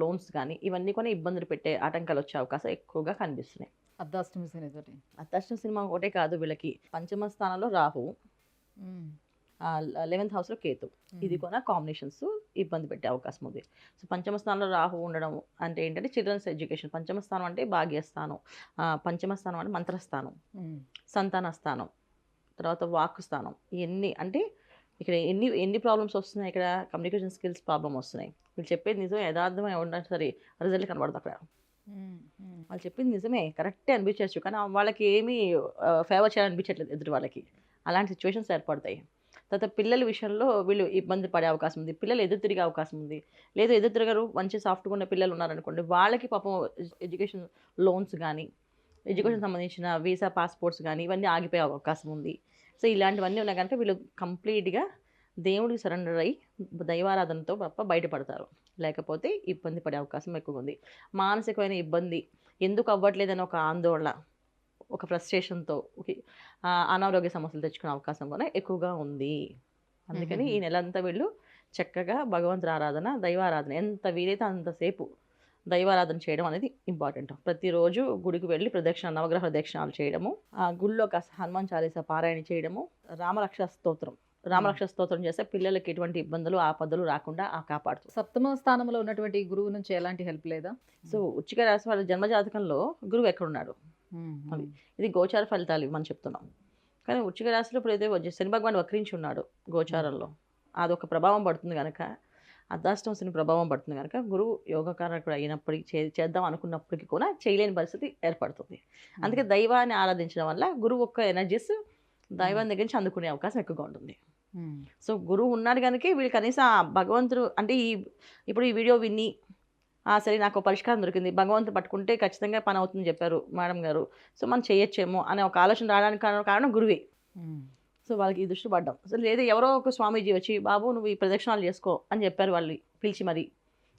Speaker 3: లోన్స్ కానీ ఇవన్నీ కొన్ని ఇబ్బందులు పెట్టే ఆటంకాలు వచ్చే అవకాశం ఎక్కువగా కనిపిస్తున్నాయి. అర్ధాష్టమి సినిమా ఒకటే కాదు, వీళ్ళకి పంచమ స్థానంలో రాహు, 11th హౌస్లో కేతు, ఇది కూడా కాంబినేషన్స్ ఇబ్బంది పెట్టే అవకాశం ఉంది. సో పంచమ స్థానంలో రాహు ఉండడం అంటే ఏంటంటే చిల్డ్రన్స్ ఎడ్యుకేషన్, పంచమ స్థానం అంటే భాగ్యస్థానం, పంచమ స్థానం అంటే మంత్రస్థానం, సంతాన స్థానం, తర్వాత వాక్ స్థానం. ఇవన్నీ అంటే ఇక్కడ ఎన్ని ప్రాబ్లమ్స్ వస్తున్నాయి, ఇక్కడ కమ్యూనికేషన్ స్కిల్స్ ప్రాబ్లమ్ వస్తున్నాయి. వీళ్ళు చెప్పేది నిజమే, యథార్థమై ఉన్నా సరే రిజల్ట్ కనబడదు అక్కడ. వాళ్ళు చెప్పింది నిజమే, కరెక్టే అనిపించవచ్చు, కానీ వాళ్ళకి ఏమీ ఫేవర్ చేయాలనిపించట్లేదు ఎదుటి వాళ్ళకి. అలాంటి సిచ్యువేషన్స్ ఏర్పడతాయి. తర్వాత పిల్లల విషయంలో వీళ్ళు ఇబ్బంది పడే అవకాశం ఉంది, పిల్లలు ఎదురు తిరిగే అవకాశం ఉంది. లేదు ఎదురు తిరగరు, మంచి సాఫ్ట్గా ఉన్న పిల్లలు ఉన్నారనుకోండి, వాళ్ళకి పాపం ఎడ్యుకేషన్ లోన్స్ కానీ, ఎడ్యుకేషన్ సంబంధించిన వీసా, పాస్పోర్ట్స్ కానీ ఇవన్నీ ఆగిపోయే అవకాశం ఉంది. సో ఇలాంటివన్నీ ఉన్నాయి కనుక వీళ్ళు కంప్లీట్గా దేవుడికి సరెండర్ అయ్యి దైవారాధనతో తప్ప బయటపడతారు, లేకపోతే ఇబ్బంది పడే అవకాశం ఎక్కువ ఉంది. మానసికమైన ఇబ్బంది, ఎందుకు అవ్వట్లేదని ఒక ఆందోళన, ఒక ఫ్రస్ట్రేషన్తో అనారోగ్య సమస్యలు తెచ్చుకునే అవకాశం కూడా ఎక్కువగా ఉంది. అందుకని ఈ నెలంతా వీళ్ళు చక్కగా భగవంతుడి ఆరాధన, దైవారాధన ఎంత వీలైతే అంతసేపు దైవారాధన చేయడం అనేది ఇంపార్టెంట్. ప్రతిరోజు గుడికి వెళ్ళి నవగ్రహ ప్రదక్షిణాలు చేయడము, ఆ గుళ్ళో కాస్త హనుమాన్ చాలీసా పారాయణ చేయడము, రామరక్ష స్తోత్రం చేస్తే పిల్లలకి ఎటువంటి ఇబ్బందులు ఆపదలు రాకుండా కాపాడుతుంది.
Speaker 2: సప్తమ స్థానంలో ఉన్నటువంటి గురువు నుంచి ఎలాంటి హెల్ప్ లేదా?
Speaker 3: సో వృశ్చిక రాశి వాళ్ళ జన్మజాతకంలో గురువు ఎక్కడున్నాడు, అది ఇది గోచార ఫలితాలు మనం చెప్తున్నాం. కానీ వృశ్చిక రాశిలో ఇప్పుడు ఏదో శని భగవాన్ వక్రించి ఉన్నాడు గోచారంలో, అదొక ప్రభావం పడుతుంది కనుక, అర్ధాష్టమ శని ప్రభావం పడుతుంది కనుక గురువు యోగకారకుడు అయినప్పటికీ చేద్దాం అనుకున్నప్పటికీ కూడా చేయలేని పరిస్థితి ఏర్పడుతుంది. అందుకే దైవాన్ని ఆరాధించడం వల్ల గురువు యొక్క ఎనర్జీస్ దైవాన్ని దగ్గర నుంచి అందుకునే అవకాశం ఎక్కువగా ఉంటుంది. సో గురువు ఉన్నాడు కనుక వీళ్ళు కనీసం భగవంతుడు అంటే ఇప్పుడు ఈ వీడియో విని సరే నాకు పరిష్కారం దొరికింది, భగవంతుడు పట్టుకుంటే ఖచ్చితంగా పని అవుతుందని చెప్పారు మేడం గారు, సో మనం చేయొచ్చేమో అనే ఒక ఆలోచన రావడానికి కారణం గురువే. సో వాళ్ళకి ఈ దృష్టి పడ్డాం. అసలు లేదా ఎవరో ఒక స్వామీజీ వచ్చి బాబు నువ్వు ఈ ప్రదక్షిణాలు చేసుకో అని చెప్పారు వాళ్ళు పిలిచి మరి,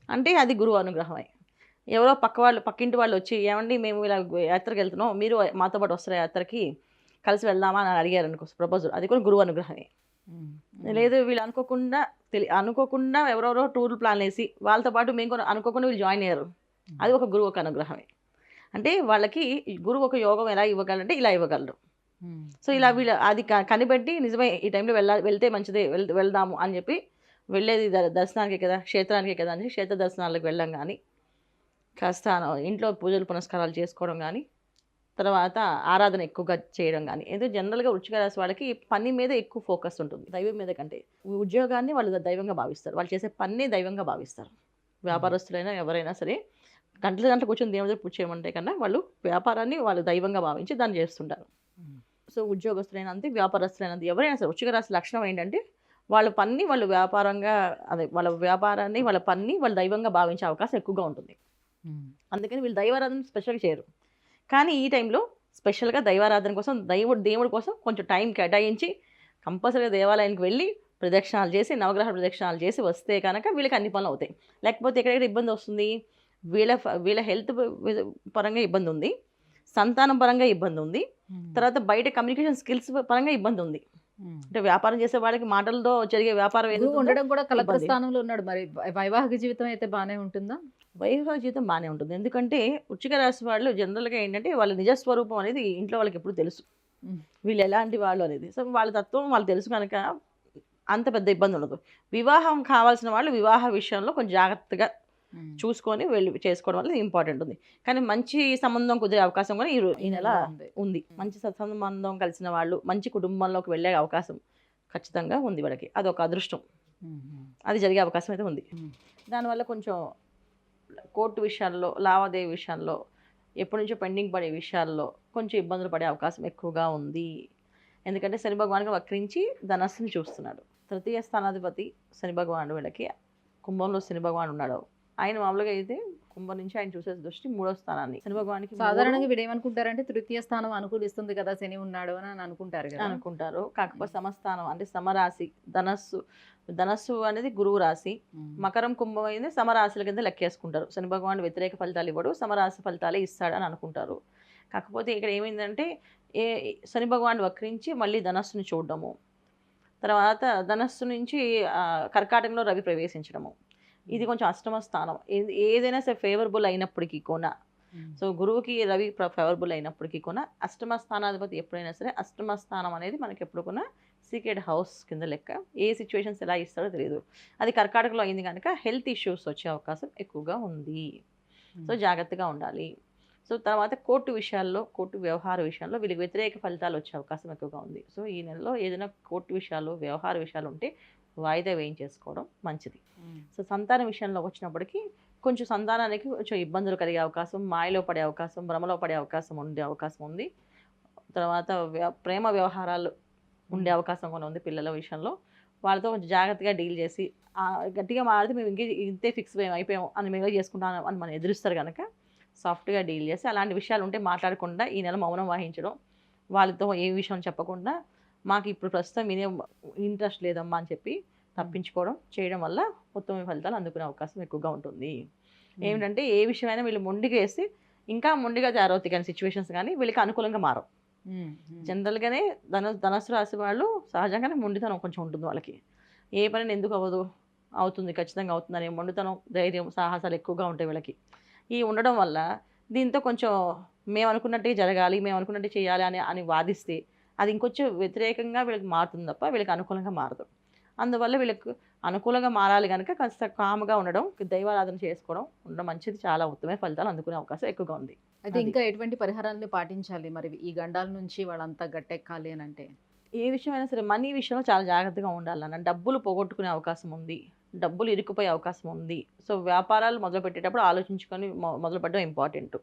Speaker 3: అంటే అది గురువు అనుగ్రహమే. ఎవరో పక్కింటి వాళ్ళు వచ్చి ఏమండి మేము ఇలా యాత్రకి వెళ్తున్నాం, మీరు మాతో పాటు వస్తారు యాత్రకి, కలిసి వెళ్దామా అని అడిగారు అనుకో ప్రపోజల్, అది కూడా గురువు అనుగ్రహమే. లేదు వీళ్ళు అనుకోకుండా ఎవరెవరో టూర్ ప్లాన్ వేసి వాళ్ళతో పాటు మేము కూడా అనుకోకుండా వీళ్ళు జాయిన్ అయ్యారు, అది ఒక గురువు ఒక అనుగ్రహమే. అంటే వాళ్ళకి గురువు ఒక యోగం ఎలా ఇవ్వగలంటే ఇలా ఇవ్వగలరు. సో ఇలా వీళ్ళు అది కనిపెట్టి నిజమే ఈ టైంలో వెళ్తే మంచిదే వెళ్దాము అని చెప్పి వెళ్ళేది దర్శనానికే కదా, క్షేత్రానికే కదా అని క్షేత్ర దర్శనాలకు వెళ్ళడం కానీ, కాస్త ఇంట్లో పూజలు పునస్కారాలు చేసుకోవడం కానీ, తర్వాత ఆరాధన ఎక్కువగా చేయడం కానీ. ఏదో జనరల్గా వృశ్చిక రాశి వాళ్ళకి పని మీద ఎక్కువ ఫోకస్ ఉంటుంది దైవం మీద కంటే. ఉద్యోగాన్ని వాళ్ళు దైవంగా భావిస్తారు, వాళ్ళు చేసే పని దైవంగా భావిస్తారు. వ్యాపారస్తులైనా ఎవరైనా సరే గంటలు కూర్చొని దేవుడి దగ్గర పూజ చేయమంటే కన్నా వాళ్ళు వ్యాపారాన్ని వాళ్ళు దైవంగా భావించి దాన్ని చేస్తుంటారు. సో ఉద్యోగస్తులైనా అంతే, వ్యాపారస్తులైనా అంతే, ఎవరైనా సరే వృశ్చిక రాశి లక్షణం ఏంటంటే వాళ్ళ పని వాళ్ళు వ్యాపారంగా, వాళ్ళ వ్యాపారాన్ని వాళ్ళ పని వాళ్ళు దైవంగా భావించే అవకాశం ఎక్కువగా ఉంటుంది. అందుకని వీళ్ళు దైవారాధన స్పెషల్గా చేయరు. కానీ ఈ టైంలో స్పెషల్గా దైవారాధన కోసం దేవుడి కోసం కొంచెం టైం కేటాయించి కంపల్సరీగా దేవాలయానికి వెళ్ళి ప్రదక్షిణాలు చేసి నవగ్రహ ప్రదక్షిణాలు చేసి వస్తే కనుక వీళ్ళకి అన్ని పనులు అవుతాయి. లేకపోతే ఎక్కడెక్కడ ఇబ్బంది వస్తుంది, వీళ్ళ హెల్త్ పరంగా ఇబ్బంది ఉంది, సంతానం పరంగా ఇబ్బంది ఉంది, తర్వాత బయట కమ్యూనికేషన్ స్కిల్స్ పరంగా ఇబ్బంది ఉంది. అంటే వ్యాపారం చేసే వాళ్ళకి మాటలతో జరిగే వ్యాపారం
Speaker 2: ఉండడం కూడా కలెక్టర్ స్థానంలో ఉన్నాడు. మరి వైవాహిక జీవితం అయితే బాగానే ఉంటుందా?
Speaker 3: వైవాహిక జీవితం బాగానే ఉంటుంది. ఎందుకంటే వృశ్చిక రాశి వాళ్ళు జనరల్గా ఏంటంటే వాళ్ళ నిజస్వరూపం అనేది ఇంట్లో వాళ్ళకి ఎప్పుడు తెలుసు, వీళ్ళు ఎలాంటి వాళ్ళు అనేది. సో వాళ్ళ తత్వం వాళ్ళు తెలుసు కనుక అంత పెద్ద ఇబ్బంది ఉండదు. వివాహం కావాల్సిన వాళ్ళు వివాహ విషయంలో కొంచెం జాగ్రత్తగా చూసుకొని వెళ్ళి చేసుకోవడం వల్ల ఇంపార్టెంట్ ఉంది. కానీ మంచి సంబంధం కుదిరే అవకాశం కూడా ఈ నెల ఉంది. మంచి సత్సంబంధం కలిసిన వాళ్ళు మంచి కుటుంబంలోకి వెళ్ళే అవకాశం ఖచ్చితంగా ఉంది వాళ్ళకి, అదొక అదృష్టం, అది జరిగే అవకాశం అయితే ఉంది. దానివల్ల కొంచెం కోర్టు విషయాల్లో, లావాదేవీ విషయాల్లో, ఎప్పటి నుంచో పెండింగ్ పడే విషయాల్లో కొంచెం ఇబ్బందులు పడే అవకాశం ఎక్కువగా ఉంది. ఎందుకంటే శని భగవానుగా వక్రించి ధనస్సుని చూస్తున్నాడు. తృతీయ స్థానాధిపతి శని భగవానుడు, వీళ్ళకి కుంభంలో శని భగవాన్ ఉన్నాడు. ఆయన మామూలుగా అయితే కుంభం నుంచి ఆయన చూసే దృష్టి 3వ స్థానాన్ని. శని భగవానికి
Speaker 2: సాధారణంగా వీడు ఏమనుకుంటారంటే తృతీయ స్థానం అనుకూలిస్తుంది కదా శని ఉన్నాడు అని అనుకుంటారు.
Speaker 3: కాకపోతే సమస్థానం అంటే సమరాశి, ధనస్సు అనేది గురువు రాశి, మకరం కుంభం అయితే సమరాశుల కింద లెక్కేసుకుంటారు. శని భగవాన్ వ్యతిరేక ఫలితాలు ఇవ్వడు, సమరాశి ఫలితాలే ఇస్తాడు అని అనుకుంటారు. కాకపోతే ఇక్కడ ఏమైందంటే శని భగవాన్ వక్రించి మళ్ళీ ధనస్సుని చూడడము, తర్వాత ధనస్సు నుంచి కర్కాటకంలో రవి ప్రవేశించడము, ఇది కొంచెం అష్టమ స్థానం. ఏదైనా సరే ఫేవరబుల్ అయినప్పటికీ కూడా, సో గురువుకి రవి ఫేవరబుల్ అయినప్పటికీ కూడా అష్టమ స్థానాధిపతి ఎప్పుడైనా సరే, అష్టమ స్థానం అనేది మనకి ఎప్పుడు కూడా సీక్రెట్ హౌస్ కింద లెక్క. ఏ సిచ్యువేషన్స్ ఎలా ఇస్తాడో తెలియదు. అది కర్కాటకలో అయింది కనుక హెల్త్ ఇష్యూస్ వచ్చే అవకాశం ఎక్కువగా ఉంది. సో జాగ్రత్తగా ఉండాలి. సో తర్వాత కోర్టు వ్యవహార విషయాల్లో వీళ్ళకి వ్యతిరేక ఫలితాలు వచ్చే అవకాశం ఎక్కువగా ఉంది. సో ఈ నెలలో ఏదైనా కోర్టు విషయాలు, వ్యవహార విషయాలు ఉంటే వాయిదా వేయించేసుకోవడం మంచిది. సో సంతాన విషయంలో వచ్చినప్పటికీ కొంచెం సంతానానికి కొంచెం ఇబ్బందులు కలిగే అవకాశం, మాయలో పడే అవకాశం, భ్రమలో పడే అవకాశం ఉంది. తర్వాత ప్రేమ వ్యవహారాలు ఉండే అవకాశం కూడా ఉంది. పిల్లల విషయంలో వాళ్ళతో కొంచెం జాగ్రత్తగా డీల్ చేసి, గట్టిగా మారితే మేము ఇంతే ఫిక్స్ అయిపోయాము అని మేము చేసుకుంటాను అని మనం ఎదురుస్తారు కనుక సాఫ్ట్గా డీల్ చేసి, అలాంటి విషయాలు ఉంటే మాట్లాడకుండా ఈ నెల మౌనం వహించడం, వాళ్ళతో ఏ విషయం చెప్పకుండా మాకు ఇప్పుడు ప్రస్తుతం వినే ఇంట్రెస్ట్ లేదమ్మా అని చెప్పి తప్పించుకోవడం చేయడం వల్ల ఉత్తమ ఫలితాలు అందుకునే అవకాశం ఎక్కువగా ఉంటుంది. ఏమిటంటే ఏ విషయమైనా వీళ్ళు మొండిగా వేసి ఇంకా మొండిగా తయారవుతాయి, కానీ సిచ్యువేషన్స్ కానీ వీళ్ళకి అనుకూలంగా మారవు. జనరల్గానే ధనస్సు రాశి వాళ్ళు సహజంగానే మొండితనం కొంచెం ఉంటుంది వాళ్ళకి. ఏ పని ఎందుకు అవుతుంది, ఖచ్చితంగా అవుతుంది అనే మొండితనం, ధైర్యం, సాహసాలు ఎక్కువగా ఉంటాయి వీళ్ళకి. ఈ ఉండడం వల్ల దీంతో కొంచెం మేము అనుకున్నట్టే జరగాలి, మేము అనుకున్నట్టే చేయాలి అని వాదిస్తే అది ఇంకొంచెం వ్యతిరేకంగా వీళ్ళకి మారుతుంది తప్ప వీళ్ళకి అనుకూలంగా మారదు. అందువల్ల వీళ్ళకి అనుకూలంగా మారాలి కనుక కాస్త కామ్గా ఉండడం, దైవారాధన చేసుకోవడం ఉండడం మంచిది. చాలా ఉత్తమమైన ఫలితాలు అందుకునే అవకాశం ఎక్కువగా ఉంది.
Speaker 2: అయితే ఇంకా ఎటువంటి పరిహారాలను పాటించాలి మరి ఈ గండాల నుంచి వాళ్ళంతా గట్టెక్కాలి అని అంటే?
Speaker 3: ఏ విషయమైనా సరే మనీ విషయంలో చాలా జాగ్రత్తగా ఉండాలన్న. డబ్బులు పోగొట్టుకునే అవకాశం ఉంది, డబ్బులు ఇరుక్కుపోయే అవకాశం ఉంది. సో వ్యాపారాలు మొదలు పెట్టేటప్పుడు ఆలోచించుకొని మొదలు పెట్టడం ఇంపార్టెంట్.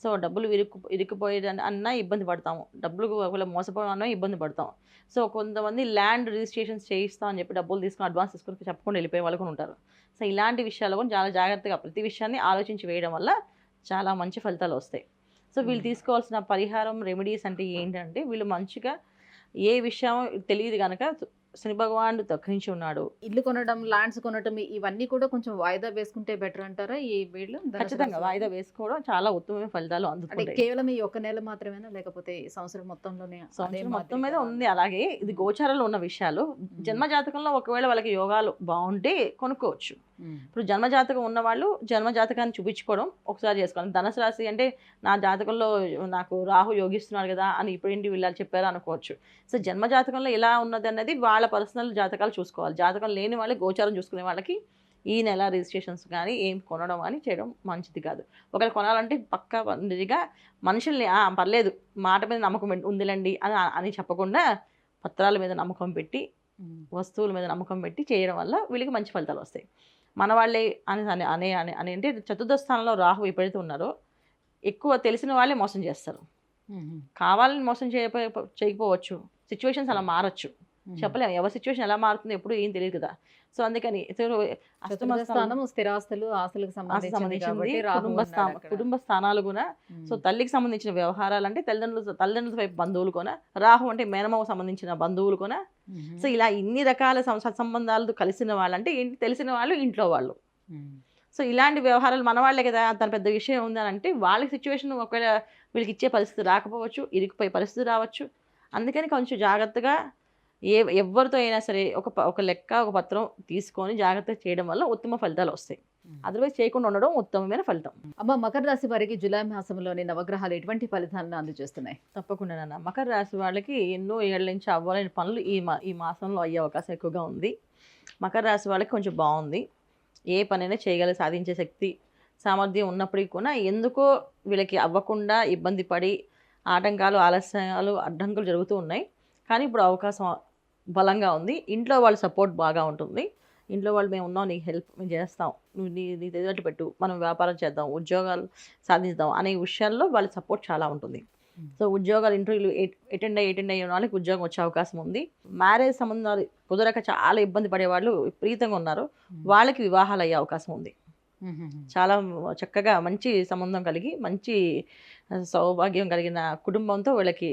Speaker 3: సో డబ్బులు ఇరుక్కుపోయేదని అన్నా ఇబ్బంది పడతాము, డబ్బులు ఒకవేళ మోసపోవడం ఇబ్బంది పడతాం. సో కొంతమంది ల్యాండ్ రిజిస్ట్రేషన్స్ చేయిస్తాం అని చెప్పి డబ్బులు తీసుకుని అడ్వాన్స్ తీసుకుని చెప్పకుండా వెళ్ళిపోయే వాళ్ళు కూడా ఉంటారు. సో ఇలాంటి విషయాలు కూడా చాలా జాగ్రత్తగా ప్రతి విషయాన్ని ఆలోచించి వేయడం వల్ల చాలా మంచి ఫలితాలు వస్తాయి. సో వీళ్ళు తీసుకోవాల్సిన పరిహారం రెమెడీస్ అంటే ఏంటంటే, వీళ్ళు మంచిగా ఏ విషయం తెలియదు కనుక శని భగవానుడు దక్కరించి ఉన్నాడు.
Speaker 2: ఇల్లు కొనడం, ల్యాండ్స్ కొనడం ఇవన్నీ కూడా కొంచెం వాయిదా వేసుకుంటే బెటర్ అంటారా ఈ వీళ్ళు?
Speaker 3: ఖచ్చితంగా వాయిదా వేసుకోవడం చాలా ఉత్తమమైన ఫలితాలు
Speaker 2: అంటే
Speaker 3: అందుకుంటాయి.
Speaker 2: కేవలం ఈ ఒక్క నెల మాత్రమేనా లేకపోతే సంవత్సరం మొత్తంలోనే?
Speaker 3: సంవత్సరం మొత్తం మీద ఉంది. అలాగే ఇది గోచారంలో ఉన్న విషయాలు. జన్మ జాతకంలో ఒకవేళ వాళ్ళకి యోగాలు బాగుంటే కొనుక్కోవచ్చు. ఇప్పుడు జన్మ జాతకం ఉన్న వాళ్ళు జన్మ జాతకాన్ని చూపించుకోవడం ఒకసారి చేసుకోవాలి. ధనుసు రాశి అంటే నా జాతకంలో నాకు రాహు యోగిస్తున్నాడు కదా అని ఇప్పుడేంటి వీళ్ళు చెప్పారు అనుకోవచ్చు. సో జన్మ జాతకంలో ఎలా ఉన్నది అన్నది వాళ్ళ పర్సనల్ జాతకాలు చూసుకోవాలి. జాతకం లేని వాళ్ళకి, గోచారం చూసుకునే వాళ్ళకి ఈ నెల రిజిస్ట్రేషన్స్ కానీ ఏం కొనడం కానీ చేయడం మంచిది కాదు. ఒకవేళ కొనాలంటే పక్కా నిజంగా మనుషుల్ని పర్లేదు మాట మీద నమ్మకం ఉందిలేండి అని చెప్పకుండా పత్రాల మీద నమ్మకం పెట్టి, వస్తువుల మీద నమ్మకం పెట్టి చేయడం వల్ల వీళ్ళకి మంచి ఫలితాలు వస్తాయి. మన వాళ్ళే అని అంటే చతుర్థ స్థానంలో రాహు ఎప్పుడైతే ఉన్నారో ఎక్కువ తెలిసిన వాళ్ళే మోసం చేస్తారు. కావాలని మోసం చేయకపోవచ్చు, సిచ్యువేషన్స్ అలా మారచ్చు, చెప్పలేము. ఎవరి సిచ్యువేషన్ ఎలా మారుతుందో ఎప్పుడు ఏం తెలియదు కదా. సో అందుకని
Speaker 2: స్థిరాస్తులు, ఆస్తులకు సంబంధించింది,
Speaker 3: కుటుంబ స్థానాలు కూడా. సో తల్లికి సంబంధించిన వ్యవహారాలు అంటే తల్లిదండ్రుల వైపు బంధువులు కొన, రాహు అంటే మేనమావ సంబంధించిన బంధువులు కొన. సో ఇలా ఇన్ని రకాల సంబంధాలు కలిసిన వాళ్ళు అంటే ఏంటి, తెలిసిన వాళ్ళు, ఇంట్లో వాళ్ళు. సో ఇలాంటి వ్యవహారాలు మన వాళ్ళే కదా, తన పెద్ద విషయం ఉందని అంటే వాళ్ళకి సిచ్యువేషన్ ఒకవేళ వీళ్ళకి ఇచ్చే పరిస్థితి రాకపోవచ్చు, ఇరికిపోయే పరిస్థితి రావచ్చు. అందుకని కొంచెం జాగ్రత్తగా ఎవరితో అయినా సరే ఒక లెక్క, ఒక పత్రం తీసుకొని జాగ్రత్తగా చేయడం వల్ల ఉత్తమ ఫలితాలు వస్తాయి. అదర్వైజ్ చేయకుండా ఉండడం ఉత్తమమైన ఫలితం.
Speaker 2: అమ్మ, మకర రాశి వారికి జూలై మాసంలోని నవగ్రహాలు ఎటువంటి ఫలితాలను అందజేస్తున్నాయి?
Speaker 3: తప్పకుండా నాన్న. మకర రాశి వాళ్ళకి ఎన్నో ఏళ్ల నుంచి అవ్వాలని పనులు ఈ మాసంలో అయ్యే అవకాశం ఎక్కువగా ఉంది. మకర రాశి వాళ్ళకి కొంచెం బాగుంది. ఏ పనైనా చేయగల సాధించే శక్తి, సామర్థ్యం ఉన్నప్పటికీ కూడా ఎందుకో వీళ్ళకి అవ్వకుండా ఇబ్బంది పడి ఆటంకాలు, ఆలస్యాలు, అడ్డంకులు జరుగుతూ ఉన్నాయి. కానీ ఇప్పుడు అవకాశం బలంగా ఉంది. ఇంట్లో వాళ్ళ సపోర్ట్ బాగా ఉంటుంది. ఇంట్లో వాళ్ళు మేము ఉన్నాం, నీకు హెల్ప్ మేము చేస్తాం, నువ్వు నీ ఎదుటి పెట్టు, మనం వ్యాపారం చేద్దాం, ఉద్యోగాలు సాధిద్దాం అనే విషయాల్లో వాళ్ళ సపోర్ట్ చాలా ఉంటుంది. సో ఉద్యోగాలు, ఇంటర్వ్యూలు అటెండ్ అయ్యే వాళ్ళకి ఉద్యోగం వచ్చే అవకాశం ఉంది. మ్యారేజ్ సంబంధాలు కుదరక చాలా ఇబ్బంది పడే వాళ్ళు విపరీతంగా ఉన్నారు, వాళ్ళకి వివాహాలు అయ్యే అవకాశం ఉంది. చాలా చక్కగా మంచి సంబంధం కలిగి మంచి సౌభాగ్యం కలిగిన కుటుంబంతో వీళ్ళకి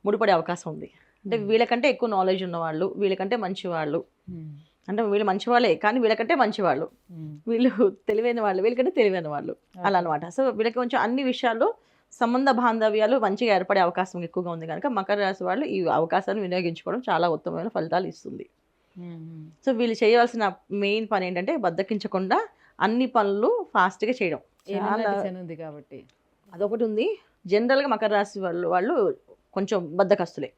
Speaker 3: ముడిపడే అవకాశం ఉంది. అంటే వీళ్ళకంటే ఎక్కువ నాలెడ్జ్ ఉన్నవాళ్ళు, వీళ్ళకంటే మంచివాళ్ళు, అంటే వీళ్ళు మంచివాళ్ళే కానీ వీళ్ళకంటే మంచివాళ్ళు, వీళ్ళు తెలివైన వాళ్ళు, వీళ్ళకంటే తెలివైన వాళ్ళు, అలా అనమాట. సో వీళ్ళకి కొంచెం అన్ని విషయాల్లో సంబంధ బాంధవ్యాలు మంచిగా ఏర్పడే అవకాశం ఎక్కువగా ఉంది కనుక మకర రాశి వాళ్ళు ఈ అవకాశాన్ని వినియోగించుకోవడం చాలా ఉత్తమమైన ఫలితాలు ఇస్తుంది. సో వీళ్ళు చేయవలసిన మెయిన్ పని ఏంటంటే బద్దకించకుండా అన్ని పనులు ఫాస్ట్గా చేయడం.
Speaker 2: కాబట్టి
Speaker 3: అదొకటి ఉంది. జనరల్గా మకర రాశి వాళ్ళు కొంచెం బద్దకస్తులే.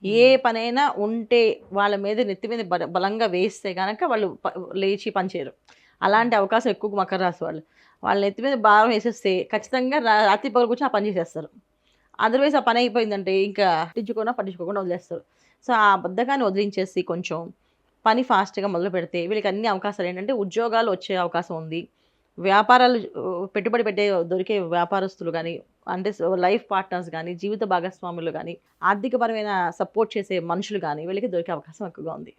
Speaker 3: ఏ పనైనా ఉంటే వాళ్ళ మీద నెత్తి మీద బలంగా వేస్తే కనుక వాళ్ళు లేచి పనిచేయరు. అలాంటి అవకాశం ఎక్కువ మకర రాశి వాళ్ళ నెత్తి మీద భారం వేసేస్తే ఖచ్చితంగా రాత్రి పగలు కూర్చొని ఆ పని చేసేస్తారు. అదర్వైజ్ ఆ పని అయిపోయిందంటే ఇంకా పట్టించుకోకుండా వదిలేస్తారు. సో ఆ బద్ధకాన్ని వదిలించేసి కొంచెం పని ఫాస్ట్గా మొదలు పెడితే వీళ్ళకి అన్ని అవకాశాలు ఏంటంటే ఉద్యోగాలు వచ్చే అవకాశం ఉంది. వ్యాపారాలు పెట్టుబడి దొరికే వ్యాపారస్తులు కానీ, అంటే లైఫ్ పార్ట్నర్స్ కానీ, జీవిత భాగస్వాములు కానీ, ఆర్థికపరమైన సపోర్ట్ చేసే మనుషులు కానీ వీళ్ళకి దొరికే అవకాశం ఎక్కువగా ఉంది.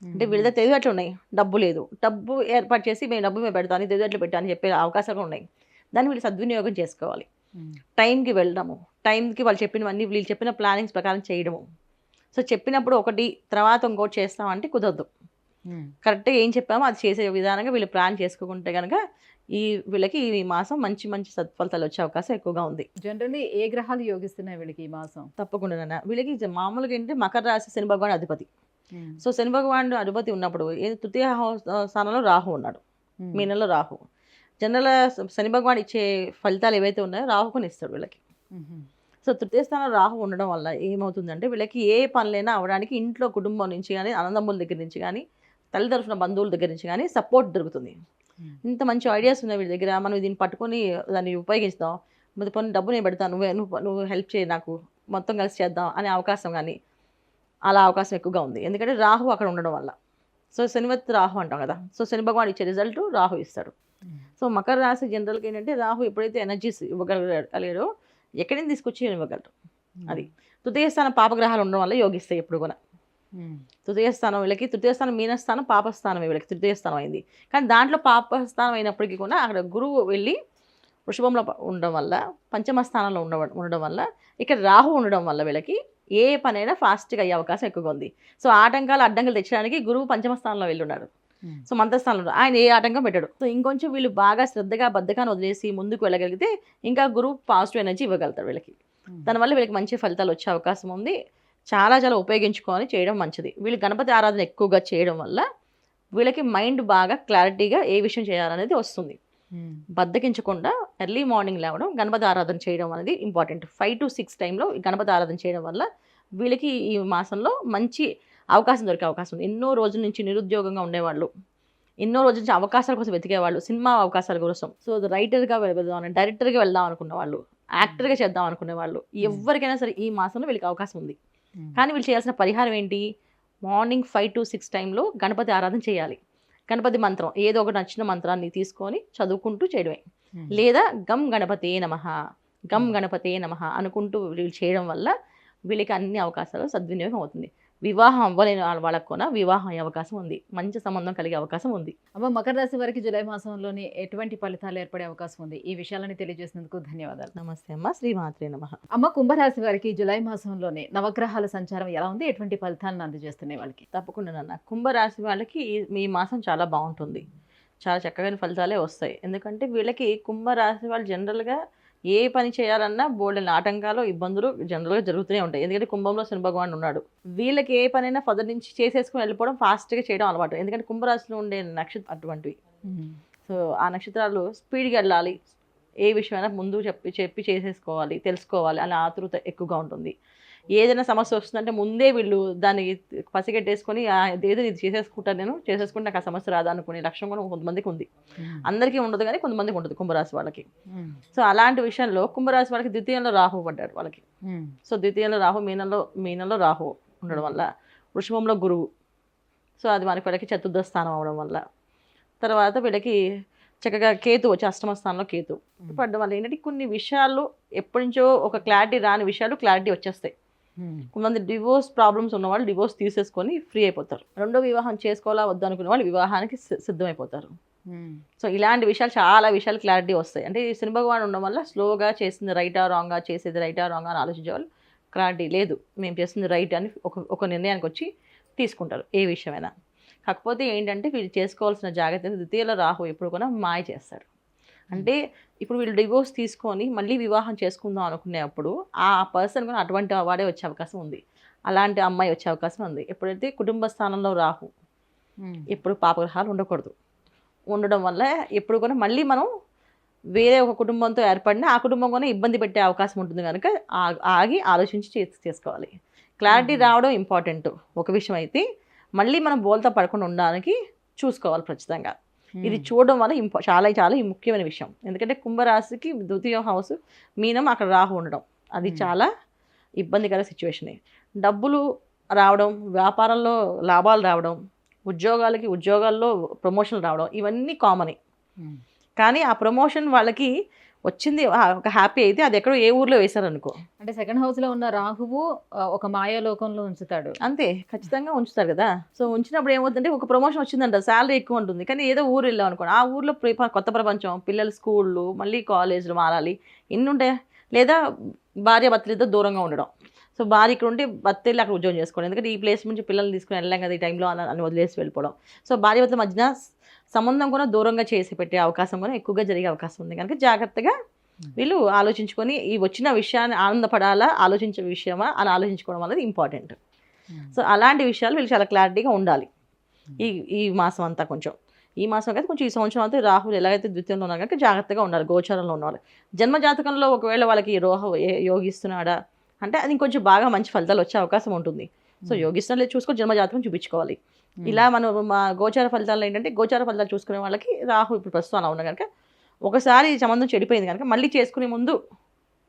Speaker 3: అంటే వీళ్ళ దగ్గర తెలివితేటలు ఉన్నాయి, డబ్బు లేదు, డబ్బు ఏర్పాటు చేసి మేము పెడతాను, తెలివితేటలు పెట్టాలని చెప్పే అవకాశాలు ఉన్నాయి. దాన్ని వీళ్ళు సద్వినియోగం చేసుకోవాలి. టైంకి వెళ్ళడము, టైంకి వాళ్ళు చెప్పినవన్నీ వీళ్ళు చెప్పిన ప్లానింగ్స్ ప్రకారం చేయడము. సో చెప్పినప్పుడు ఒకటి తర్వాత ఇంకోటి చేస్తామంటే కుదరదు. కరెక్ట్గా ఏం చెప్పామో అది చేసే విధానంగా వీళ్ళు ప్లాన్ చేసుకోకుంటే కనుక వీళ్ళకి ఈ మాసం మంచి మంచి సత్ఫలితాలు వచ్చే అవకాశం ఎక్కువగా ఉంది.
Speaker 2: జనరల్లీ ఏ గ్రహాలు యోగిస్తున్నాయి వీళ్ళకి ఈ మాసం?
Speaker 3: తప్పకుండా వీళ్ళకి మామూలుగా ఏంటంటే మకర రాశి శని భగవాన్ అధిపతి. సో శని భగవానుడు అధిపతి ఉన్నప్పుడు తృతీయ స్థానంలో రాహు ఉన్నాడు, మీనంలో రాహు. జనరల్ శని భగవాన్ ఇచ్చే ఫలితాలు ఏవైతే ఉన్నాయో రాహుకుని ఇస్తాడు వీళ్ళకి. సో తృతీయ స్థానం రాహు ఉండడం వల్ల ఏమవుతుందంటే వీళ్ళకి ఏ పనులైనా అవడానికి ఇంట్లో కుటుంబం నుంచి కానీ అన్నదమ్ముల దగ్గర నుంచి కానీ తల్లి తరఫున బంధువుల దగ్గర నుంచి కానీ సపోర్ట్ దొరుకుతుంది. ఇంత మంచి ఐడియాస్ ఉన్నాయి వీళ్ళ దగ్గర, మనం దీన్ని పట్టుకొని దాన్ని ఉపయోగిస్తాం, మరి కొన్ని డబ్బు నేను పెడతాను, నువ్వు హెల్ప్ చేయి, నాకు మొత్తం కలిసి చేద్దాం అనే అవకాశం కానీ అలా అవకాశం ఎక్కువగా ఉంది. ఎందుకంటే రాహు అక్కడ ఉండడం వల్ల. సో శనివత్ రాహు అంటాం కదా, సో శని భగవాన్ ఇచ్చే రిజల్ట్ రాహు ఇస్తాడు. సో మకర రాశి జనరల్గా ఏంటంటే రాహు ఎప్పుడైతే ఎనర్జీస్ ఇవ్వగలిగాడో ఎక్కడి నుంచి తీసుకొచ్చి ఇవ్వగలరు. అది తృతీయ స్థానం పాపగ్రహాలు ఉండడం వల్ల యోగిస్తాయి ఎప్పుడు కూడా. తృతీయ స్థానం వీళ్ళకి, తృతీయ స్థానం మీనస్థానం పాపస్థానం వీళ్ళకి తృతీయ స్థానం అయింది. కానీ దాంట్లో పాపస్థానం అయినప్పటికీ కూడా అక్కడ గురువు వెళ్ళి వృషభంలో ఉండడం వల్ల, పంచమ స్థానంలో ఉండడం వల్ల, ఇక్కడ రాహు ఉండడం వల్ల వీళ్ళకి ఏ పనైనా ఫాస్ట్గా అయ్యే అవకాశం ఎక్కువగా ఉంది. సో ఆటంకాలు అడ్డంకులు తెచ్చడానికి గురువు పంచమ స్థానంలో వెళ్ళి ఉన్నాడు. సో మంత్రస్థానంలో ఆయన ఏ ఆటంకం పెట్టాడు. సో ఇంకొంచెం వీళ్ళు బాగా శ్రద్ధగా బద్ధకాన్ని వదిలేసి ముందుకు వెళ్ళగలిగితే ఇంకా గురువు పాజిటివ్ ఎనర్జీ ఇవ్వగలుగుతారు వీళ్ళకి. దానివల్ల వీళ్ళకి మంచి ఫలితాలు వచ్చే అవకాశం ఉంది. చాలా చాలా ఉపయోగించుకొని చేయడం మంచిది. వీళ్ళు గణపతి ఆరాధన ఎక్కువగా చేయడం వల్ల వీళ్ళకి మైండ్ బాగా క్లారిటీగా ఏ విషయం చేయాలనేది వస్తుంది. బద్దకించకుండా ఎర్లీ మార్నింగ్ లేవడం, గణపతి ఆరాధన చేయడం అనేది ఇంపార్టెంట్. 5 to 6 టైంలో గణపతి ఆరాధన చేయడం వల్ల వీళ్ళకి ఈ మాసంలో మంచి అవకాశం దొరికే అవకాశం ఉంది. ఎన్నో రోజుల నుంచి నిరుద్యోగంగా ఉండేవాళ్ళు, ఎన్నో రోజుల నుంచి అవకాశాల కోసం వెతికేవాళ్ళు, సినిమా అవకాశాల కోసం, సో రైటర్గా వెళ్దాం, డైరెక్టర్గా వెళ్దాం అనుకున్న వాళ్ళు, యాక్టర్గా చేద్దాం అనుకునే వాళ్ళు, ఎవరికైనా సరే ఈ మాసంలో వీళ్ళకి అవకాశం ఉంది. కానీ వీళ్ళు చేయాల్సిన పరిహారం ఏంటి? మార్నింగ్ 5 to 6 టైంలో గణపతి ఆరాధన చేయాలి. గణపతి మంత్రం ఏదో ఒకటి నచ్చిన మంత్రాన్ని తీసుకొని చదువుకుంటూ చేయడమే, లేదా గం గణపతే నమః, గం గణపతే నమః అనుకుంటూ వీళ్ళు చేయడం వల్ల వీళ్ళకి అన్ని అవకాశాలు సద్వినియోగం అవుతుంది. వివాహం అవ్వలేని వాళ్ళకు కూడా వివాహం అయ్యే అవకాశం ఉంది, మంచి సంబంధం కలిగే అవకాశం ఉంది.
Speaker 2: అమ్మ, మకర రాశి వారికి జూలై మాసంలోని ఎటువంటి ఫలితాలు ఏర్పడే అవకాశం ఉంది? ఈ విషయాలని తెలియజేసినందుకు ధన్యవాదాలు.
Speaker 3: నమస్తే అమ్మ, శ్రీమాత్రే నమః.
Speaker 2: అమ్మ, కుంభరాశి వారికి జూలై మాసంలోని నవగ్రహాల సంచారం ఎలా ఉంది? ఎటువంటి ఫలితాలను అందజేస్తున్నాయి వాళ్ళకి?
Speaker 3: తప్పకుండా నాన్న, కుంభరాశి వాళ్ళకి ఈ మాసం చాలా బాగుంటుంది. చాలా చక్కగా ఫలితాలే వస్తాయి. ఎందుకంటే వీళ్ళకి కుంభరాశి వాళ్ళు జనరల్గా ఏ పని చేయాలన్నా బోల్డెన్ ఆటంకాలు, ఇబ్బందులు జనరల్గా జరుగుతూనే ఉంటాయి. ఎందుకంటే కుంభంలో శని భగవాన్ ఉన్నాడు. వీళ్ళకి ఏ పనైనా ఫదర్ నుంచి చేసేసుకుని వెళ్ళిపోవడం, ఫాస్ట్గా చేయడం అలవాటు. ఎందుకంటే కుంభరాశిలో ఉండే నక్షత్రం అటువంటివి. సో ఆ నక్షత్రాలు స్పీడ్గా వెళ్ళాలి, ఏ విషయమైనా ముందు చెప్పి చేసేసుకోవాలి, తెలుసుకోవాలి అనే ఆతృత ఎక్కువగా ఉంటుంది. ఏదైనా సమస్య వస్తుందంటే ముందే వీళ్ళు దాన్ని పసిగట్టేసుకొని ఏదో ఇది చేసేసుకుంటాను, నేను చేసేసుకుంటే నాకు ఆ సమస్య రాదా అనుకునే లక్ష్యం కూడా కొంతమందికి ఉంది. అందరికీ ఉండదు కానీ కొంతమందికి ఉంటుంది కుంభరాశి వాళ్ళకి. సో అలాంటి విషయంలో కుంభరాశి వాళ్ళకి ద్వితీయంలో రాహు పడ్డాడు వాళ్ళకి. సో ద్వితీయంలో రాహు, మీనంలో రాహు ఉండడం వల్ల, వృషభంలో గురువు, సో అది వాళ్ళకి చతుర్థ స్థానం అవడం వల్ల, తర్వాత వీళ్ళకి చక్కగా కేతు వచ్చి అష్టమ స్థానంలో కేతు పడడం వల్ల ఏంటంటే కొన్ని విషయాలు ఎప్పటి నుంచో ఒక క్లారిటీ రాని విషయాలు క్లారిటీ వచ్చేస్తాయి. కొంతమంది డివోర్స్ ప్రాబ్లమ్స్ ఉన్నవాళ్ళు డివోర్స్ తీసేసుకొని ఫ్రీ అయిపోతారు. రెండో వివాహం చేసుకోవాలా వద్దు అనుకునే వాళ్ళు వివాహానికి సిద్ధమైపోతారు. సో ఇలాంటి విషయాలు చాలా విషయాలు క్లారిటీ వస్తాయి. అంటే శని భగవాన్ ఉండడం వల్ల స్లోగా చేసింది రైటా రాంగా, చేసేది రైటా రాంగా అని ఆలోచించే వాళ్ళు క్లారిటీ లేదు, మేము చేసింది రైట్ అని ఒక నిర్ణయానికి వచ్చి తీసుకుంటారు ఏ విషయమైనా. కాకపోతే ఏంటంటే వీళ్ళు చేసుకోవాల్సిన జాగ్రత్త, ద్వితీయలో రాహు ఎప్పుడు కూడా మాయ చేస్తాడు. అంటే ఇప్పుడు వీళ్ళు డివోర్స్ తీసుకొని మళ్ళీ వివాహం చేసుకుందాం అనుకునేప్పుడు ఆ పర్సన్ కూడా అటువంటి వాడే వచ్చే అవకాశం ఉంది, అలాంటి అమ్మాయి వచ్చే అవకాశం ఉంది. ఎప్పుడైతే కుటుంబ స్థానంలో రాహు, ఎప్పుడు పాపగ్రహాలు ఉండకూడదు. ఉండడం వల్ల ఎప్పుడు కూడా మళ్ళీ మనం వేరే ఒక కుటుంబంతో ఏర్పడినా ఆ కుటుంబం కూడా ఇబ్బంది పెట్టే అవకాశం ఉంటుంది. కనుక ఆగి ఆలోచించి చేసుకోవాలి. క్లారిటీ రావడం ఇంపార్టెంట్ ఒక విషయం అయితే, మళ్ళీ మనం బోల్తా పడకుండా ఉండడానికి చూసుకోవాలి ఖచ్చితంగా. ఇది చూడడం వల్ల చాలా చాలా ముఖ్యమైన విషయం. ఎందుకంటే కుంభరాశికి ద్వితీయ హౌస్ మీనం, అక్కడ రాహు ఉండడం అది చాలా ఇబ్బందికర సిచ్యువేషన్. డబ్బులు రావడం, వ్యాపారంలో లాభాలు రావడం, ఉద్యోగాల్లో ప్రమోషన్లు రావడం ఇవన్నీ కామనే. కానీ ఆ ప్రమోషన్ వాళ్ళకి వచ్చింది ఒక హ్యాపీ అయితే అది ఎక్కడో ఏ ఊర్లో వేశారనుకో,
Speaker 2: అంటే సెకండ్ హౌస్ లో ఉన్న రాహువు ఒక మాయాలోకంలో ఉంచుతాడు.
Speaker 3: అంతే, ఖచ్చితంగా ఉంచుతారు కదా. సో ఉంచినప్పుడు ఏమవుతుందంటే ఒక ప్రమోషన్ వచ్చిందంట, శాలరీ ఎక్కువ ఉంటుంది, కానీ ఏదో ఊరు వెళ్ళాం అనుకోండి, ఆ ఊర్లో కొత్త ప్రపంచం, పిల్లలు స్కూళ్ళు, మళ్ళీ కాలేజీలు మారాలి, ఎన్ని ఉంటాయి. లేదా భార్య భర్తలతో దూరంగా ఉండడం. సో భార్య ఇక్కడ ఉంటే భర్త వెళ్ళి అక్కడ ఉద్యోగం చేసుకోవడం, ఎందుకంటే ఈ ప్లేస్ నుంచి పిల్లల్ని తీసుకుని వెళ్ళాం కదా ఈ టైంలో అని వదిలేసి వెళ్ళిపోవడం. సో భార్య భర్తల మధ్యన సంబంధం కూడా దూరంగా చేసి పెట్టే అవకాశం కూడా ఎక్కువగా జరిగే అవకాశం ఉంది. కనుక జాగ్రత్తగా వీళ్ళు ఆలోచించుకొని ఈ వచ్చిన విషయాన్ని ఆనందపడాలా, ఆలోచించే విషయమా అని ఆలోచించుకోవడం అనేది ఇంపార్టెంట్. సో అలాంటి విషయాలు వీళ్ళు చాలా క్లారిటీగా ఉండాలి ఈ మాసం అంతా. కొంచెం ఈ మాసం కాదు కొంచెం ఈ సంవత్సరం అయితే రాహులు ఎలాగైతే ద్వితీయంలో ఉన్నారు కనుక జాగ్రత్తగా ఉండాలి గోచారంలో ఉన్నవాళ్ళు. జన్మ జాతకంలో ఒకవేళ వాళ్ళకి యోగిస్తున్నాడా అంటే అది ఇంకొంచెం బాగా మంచి ఫలితాలు వచ్చే అవకాశం ఉంటుంది. సో యోగిస్తున్నా లేదు చూసుకొని జన్మ జాతకం చూపించుకోవాలి. ఇలా మనం మా గోచార ఫలితాలు ఏంటంటే గోచార ఫలితాలు చూసుకునే వాళ్ళకి రాహు ఇప్పుడు ప్రస్తుతం అలా ఉన్న కనుక ఒకసారి సంబంధం చెడిపోయింది కనుక మళ్ళీ చేసుకునే ముందు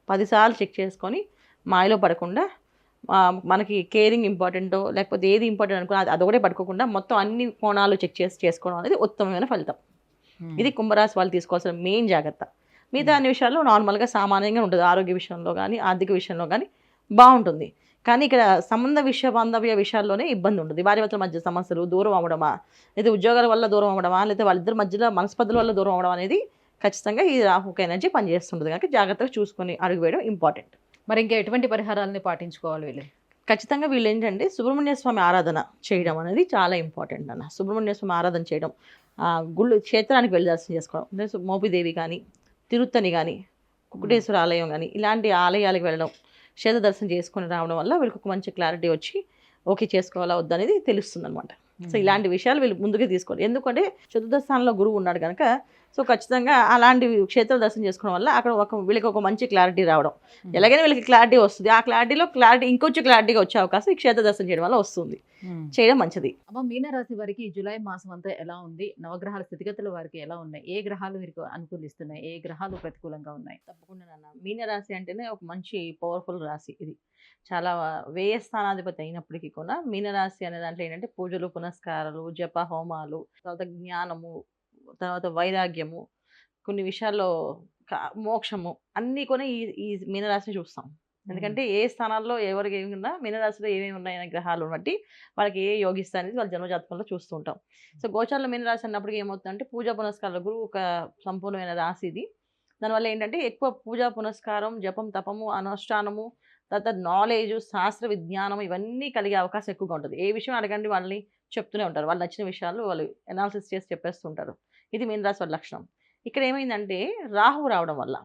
Speaker 3: 10 సార్లు చెక్ చేసుకొని మాయలో పడకుండా మనకి కేరింగ్ ఇంపార్టెంటో లేకపోతే ఏది ఇంపార్టెంట్ అనుకున్నా అదొకటే పట్టుకోకుండా మొత్తం అన్ని కోణాలు చెక్ చేసుకోవడం అనేది ఉత్తమమైన ఫలితం. ఇది కుంభరాశి వాళ్ళు తీసుకోవాల్సిన మెయిన్ జాగ్రత్త. మిగతా అన్ని విషయాల్లో నార్మల్గా సామాన్యంగా ఉంటుంది. ఆరోగ్య విషయంలో కానీ ఆర్థిక విషయంలో కానీ బాగుంటుంది. కానీ ఇక్కడ బాంధవ్య విషయాల్లోనే ఇబ్బంది ఉంటుంది. భార్యాభర్తల మధ్య సమస్యలు, దూరం అవ్వడమా, లేదా ఉద్యోగాల వల్ల దూరం అవ్వడమా, లేదా వాళ్ళిద్దరి మధ్యలో మనస్పర్ధల వల్ల దూరం అవ్వడం అనేది ఖచ్చితంగా ఈ రాహుక ఎనర్జీ పనిచేస్తుంటుంది కనుక జాగ్రత్తగా చూసుకొని అడుగు వేయడం ఇంపార్టెంట్.
Speaker 2: మరి ఇంకా ఎటువంటి పరిహారాలని పాటించుకోవాలి వీళ్ళు?
Speaker 3: ఖచ్చితంగా వీళ్ళు ఏంటంటే సుబ్రహ్మణ్య స్వామి ఆరాధన చేయడం అనేది చాలా ఇంపార్టెంట్ అన్న. సుబ్రహ్మణ్య స్వామి ఆరాధన చేయడం, గుళ్ళు క్షేత్రానికి వెళ్ళి దర్శనం చేసుకోవడం, అంటే మోపిదేవి కానీ తిరుత్తని కానీ కుకుటేశ్వర ఆలయం కానీ ఇలాంటి ఆలయాలకు వెళ్ళడం, క్షేత్ర దర్శనం చేసుకొని రావడం వల్ల వీళ్ళకి ఒక మంచి క్లారిటీ వచ్చి ఓకే చేసుకోవాలా వద్దనేది తెలుస్తుంది అనమాట. సో ఇలాంటి విషయాలు వీళ్ళు ముందుగా తీసుకోవాలి. ఎందుకంటే చతుర్థ స్థానంలో గురువు ఉన్నాడు కనుక సో ఖచ్చితంగా అలాంటి క్షేత్ర దర్శనం చేసుకోవడం వల్ల అక్కడ వీళ్ళకి ఒక మంచి క్లారిటీ రావడం, ఎలాగైనా వీళ్ళకి క్లారిటీ వస్తుంది. ఆ క్లారిటీలో ఇంకొంచెం క్లారిటీగా వచ్చే అవకాశం ఈ క్షేత్ర దర్శనం చేయడం వల్ల వస్తుంది. చేయడం మంచిది.
Speaker 2: అమ్మ, మీనరాశి వారికి జూలై మాసం అంతా ఎలా ఉంది? నవగ్రహాల స్థితిగతులు వారికి ఎలా ఉన్నాయి? ఏ గ్రహాలు వీరికి అనుకూలిస్తున్నాయి, ఏ గ్రహాలు ప్రతికూలంగా ఉన్నాయి?
Speaker 3: తప్పకుండా నాన్న, మీనరాశి అంటేనే ఒక మంచి పవర్ఫుల్ రాశి. ఇది చాలా వ్యయ స్థానాధిపతి అయినప్పటికీ కూడా మీనరాశి అనే దాంట్లో ఏంటంటే పూజలు, పునస్కారాలు, జప హోమాలు, తర్వాత జ్ఞానము, తర్వాత వైరాగ్యము, కొన్ని విషయాల్లో మోక్షము అన్నీ కూడా ఈ మీనరాశిని చూస్తాం. ఎందుకంటే ఏ స్థానాల్లో ఎవరికి ఏమి ఉన్నా మీనరాశిలో ఏమేమి ఉన్నాయనే గ్రహాలు బట్టి వాళ్ళకి ఏ యోగిస్తా అనేది వాళ్ళ జన్మజాతకంలో చూస్తూ ఉంటాం. సో గోచారంలో మీనరాశి అన్నప్పటికీ ఏమవుతుందంటే పూజా పునస్కారాలు, గురువు ఒక సంపూర్ణమైన రాశి ఇది. దానివల్ల ఏంటంటే ఎక్కువ పూజా పునస్కారం, జపం, తపము, అనుష్ఠానము, తర్వాత నాలెడ్జ్, శాస్త్ర విజ్ఞానం ఇవన్నీ కలిగే అవకాశం ఎక్కువగా ఉంటుంది. ఏ విషయం అడగండి వాళ్ళని చెప్తూనే ఉంటారు. వాళ్ళు నచ్చిన విషయాలు వాళ్ళు అనాలిసిస్ చేసి చెప్పేస్తుంటారు. ఇది మీనరాశి వాళ్ళ లక్షణం. ఇక్కడ ఏమైందంటే రాహు రావడం వల్ల,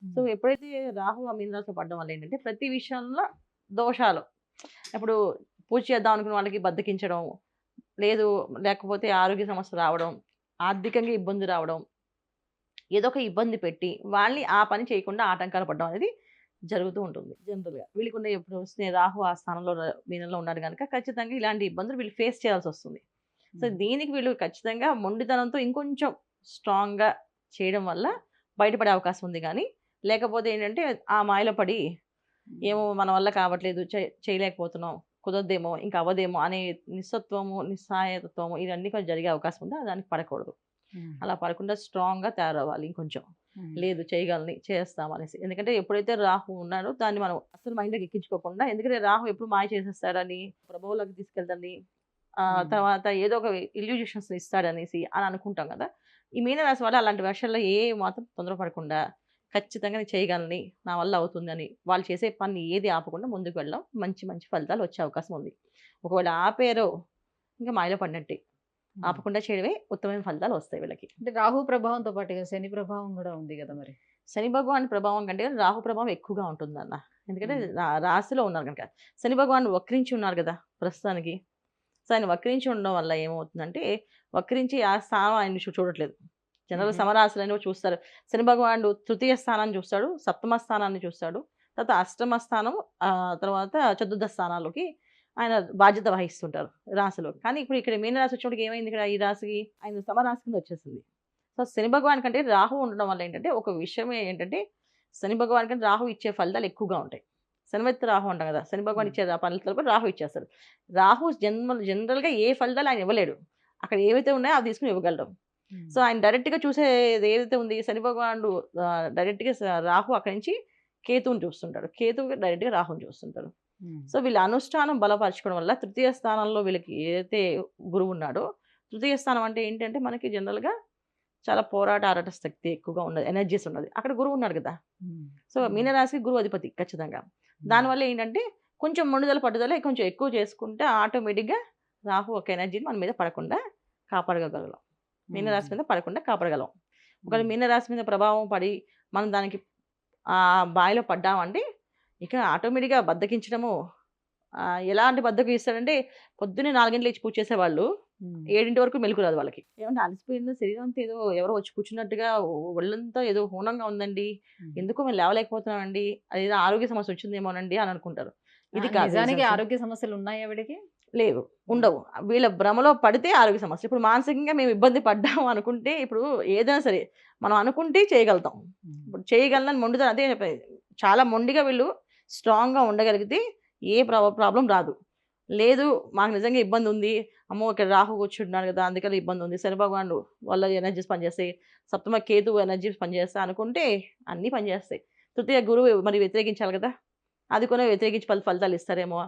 Speaker 3: సో ఎప్పుడైతే రాహు ఆ మీనరాశిలో పడడం వల్ల ఏంటంటే ప్రతి విషయంలో దోషాలు, ఇప్పుడు పూజ చేద్దాం అనుకున్న వాళ్ళకి బద్దకించడం, లేకపోతే ఆరోగ్య సమస్య రావడం, ఆర్థికంగా ఇబ్బంది రావడం, ఏదో ఒక ఇబ్బంది పెట్టి వాళ్ళని ఆ పని చేయకుండా ఆటంకాలు పడడం అనేది జరుగుతూ ఉంటుంది జనరల్గా. వీళ్ళకి ఉన్న ఎప్పుడు వస్తే రాహు ఆ స్థానంలో మీనంలో ఉన్నారు కనుక ఖచ్చితంగా ఇలాంటి ఇబ్బందులు వీళ్ళు ఫేస్ చేయాల్సి వస్తుంది. సో దీనికి వీళ్ళు ఖచ్చితంగా మొండితనంతో ఇంకొంచెం స్ట్రాంగ్గా చేయడం వల్ల బయటపడే అవకాశం ఉంది. కానీ లేకపోతే ఏంటంటే ఆ మాయలో పడి ఏమో మన వల్ల కావట్లేదు, చేయలేకపోతున్నాం, కుదరదేమో, ఇంకా అవ్వదేమో అనే నిస్సత్వము, నిస్సహాయతత్వము ఇవన్నీ కొంచెం జరిగే అవకాశం ఉంది. దానికి పడకూడదు. అలా పడకుండా స్ట్రాంగ్గా తయారవ్వాలి. ఇంకొంచెం లేదు చేయగలని చేస్తాం అనేసి. ఎందుకంటే ఎప్పుడైతే రాహు ఉన్నాడో దాన్ని మనం అసలు మైండ్లోకి ఎక్కించుకోకుండా, ఎందుకంటే రాహు ఎప్పుడు మాయ చేసేస్తాడని, ప్రభావంలోకి తీసుకెళ్తాడని, తర్వాత ఏదో ఒక ఇల్యూజన్స్ ఇస్తాడనేసి అని అనుకుంటాం కదా. ఈ మీనరాశి వల్ల అలాంటి విషయాల్లో ఏ మాత్రం తొందరపడకుండా ఖచ్చితంగా నేను చేయగలని, నా వల్ల అవుతుంది అని వాళ్ళు చేసే పని ఏది ఆపకుండా ముందుకు వెళ్ళడం మంచి మంచి ఫలితాలు వచ్చే అవకాశం ఉంది. ఒకవేళ ఆపేరో ఇంకా మాయలో పడినట్టే. ఆపకుండా చేయడమే ఉత్తమమైన ఫలితాలు వస్తాయి వీళ్ళకి.
Speaker 2: అంటే రాహు ప్రభావంతో పాటుగా శని ప్రభావం కూడా ఉంది కదా. మరి
Speaker 3: శని భగవాన్ ప్రభావం కంటే రాహు ప్రభావం ఎక్కువగా ఉంటుంది అన్న. ఎందుకంటే రాశిలో ఉన్నారు కనుక. శని భగవాన్ వక్రించి ఉన్నారు కదా ప్రస్తుతానికి. సో ఆయన వక్రించి ఉండడం వల్ల ఏమవుతుందంటే వక్రించి ఆ స్థానం ఆయన చూడట్లేదు. జనరల్ సమరాశులు చూస్తారు. శని భగవానుడు తృతీయ స్థానాన్ని చూస్తాడు, సప్తమ స్థానాన్ని చూస్తాడు, తర్వాత అష్టమ స్థానం, తర్వాత చతుర్థ స్థానాల్లోకి ఆయన బాధ్యత వహిస్తుంటారు రాశిలో. కానీ ఇప్పుడు ఇక్కడ మీనరాశి వచ్చినప్పుడు ఏమైంది, ఇక్కడ ఈ రాశికి ఆయన సమరాశి కింద వచ్చేసింది. సో శని భగవాన్ కంటే రాహు ఉండడం వల్ల ఏంటంటే ఒక విషయం ఏంటంటే శని భగవాన్ కంటే రాహు ఇచ్చే ఫలితాలు ఎక్కువగా ఉంటాయి. శనివెత్త రాహు అంటాం కదా, శని భగవాన్ ఇచ్చే ఫలితాలు కూడా రాహు ఇచ్చేస్తాడు. రాహు జనరల్గా ఏ ఫలితాలు ఆయన ఇవ్వలేడు. అక్కడ ఏవైతే ఉన్నాయో అవి తీసుకుని ఇవ్వగలడు. సో ఆయన డైరెక్ట్గా చూసేది ఏదైతే ఉంది, శని భగవానుడు డైరెక్ట్గా రాహు అక్కడి నుంచి కేతువుని చూస్తుంటాడు, కేతువు డైరెక్ట్గా రాహుని చూస్తుంటాడు. సో వీళ్ళ అనుష్ఠానం బలపరచుకోవడం వల్ల తృతీయ స్థానంలో వీళ్ళకి ఏదైతే గురువు ఉన్నాడో, తృతీయ స్థానం అంటే ఏంటంటే మనకి జనరల్గా చాలా పోరాట ఆరాట శక్తి ఎక్కువగా ఉన్నది, ఎనర్జీస్ ఉన్నది. అక్కడ గురువు ఉన్నాడు కదా. సో మీనరాశికి గురువు అధిపతి ఖచ్చితంగా. దానివల్ల ఏంటంటే కొంచెం మొండుదల పట్టుదల కొంచెం ఎక్కువ చేసుకుంటే ఆటోమేటిక్గా రాహు ఒక ఎనర్జీని మన మీద పడకుండా కాపాడగలం. మీనరాశి మీద పడకుండా కాపాడగలం. ఒకవేళ మీనరాశి మీద ప్రభావం పడి మనం దానికి బాయిలో పడ్డామంటే ఇక ఆటోమేటిక్గా బద్దకించడము. ఎలాంటి బద్దకం ఇస్తాడంటే పొద్దున్నే 4 గంటలు లేచి పూజ చేసేవాళ్ళు 7 వరకు మెలకు రాదు వాళ్ళకి. ఏమంటే అలసిపోయిందో శరీరం అంతా ఏదో ఎవరో వచ్చి కూర్చున్నట్టుగా ఒళ్ళంతా ఏదో హూనంగా ఉందండి, ఎందుకో మేము లేవలేకపోతున్నామండి, అదేదో ఆరోగ్య సమస్య వచ్చిందేమోనండి అని అనుకుంటారు. ఇది కాదు.
Speaker 2: నిజానికి ఆరోగ్య సమస్యలు ఉన్నాయి ఆవిడకి?
Speaker 3: లేవు, ఉండవు. వీళ్ళ భ్రమలో పడితే ఆరోగ్య సమస్య. ఇప్పుడు మానసికంగా మేము ఇబ్బంది పడ్డాము అనుకుంటే, ఇప్పుడు ఏదైనా సరే మనం అనుకుంటే చేయగలుగుతాం. ఇప్పుడు చేయగలనని మొండితనం, అదే చెప్పేది. చాలా మొండిగా వీళ్ళు స్ట్రాంగ్గా ఉండగలిగితే ఏ ప్రాబ్లం రాదు. లేదు మాకు నిజంగా ఇబ్బంది ఉంది, అమ్మో ఇక్కడ రాహు కూర్చుంటున్నాడు కదా అందుకని ఇబ్బంది ఉంది, శని భగవానుడు వాళ్ళ ఎనర్జీస్ పనిచేస్తాయి, సప్తమ కేతు ఎనర్జీస్ పనిచేస్తాయి అనుకుంటే అన్నీ పనిచేస్తాయి. తృతీయ గురువు మరి వ్యతిరేకించాలి కదా, అది కూడా వ్యతిరేకించి ఫలితాలు ఇస్తారేమో.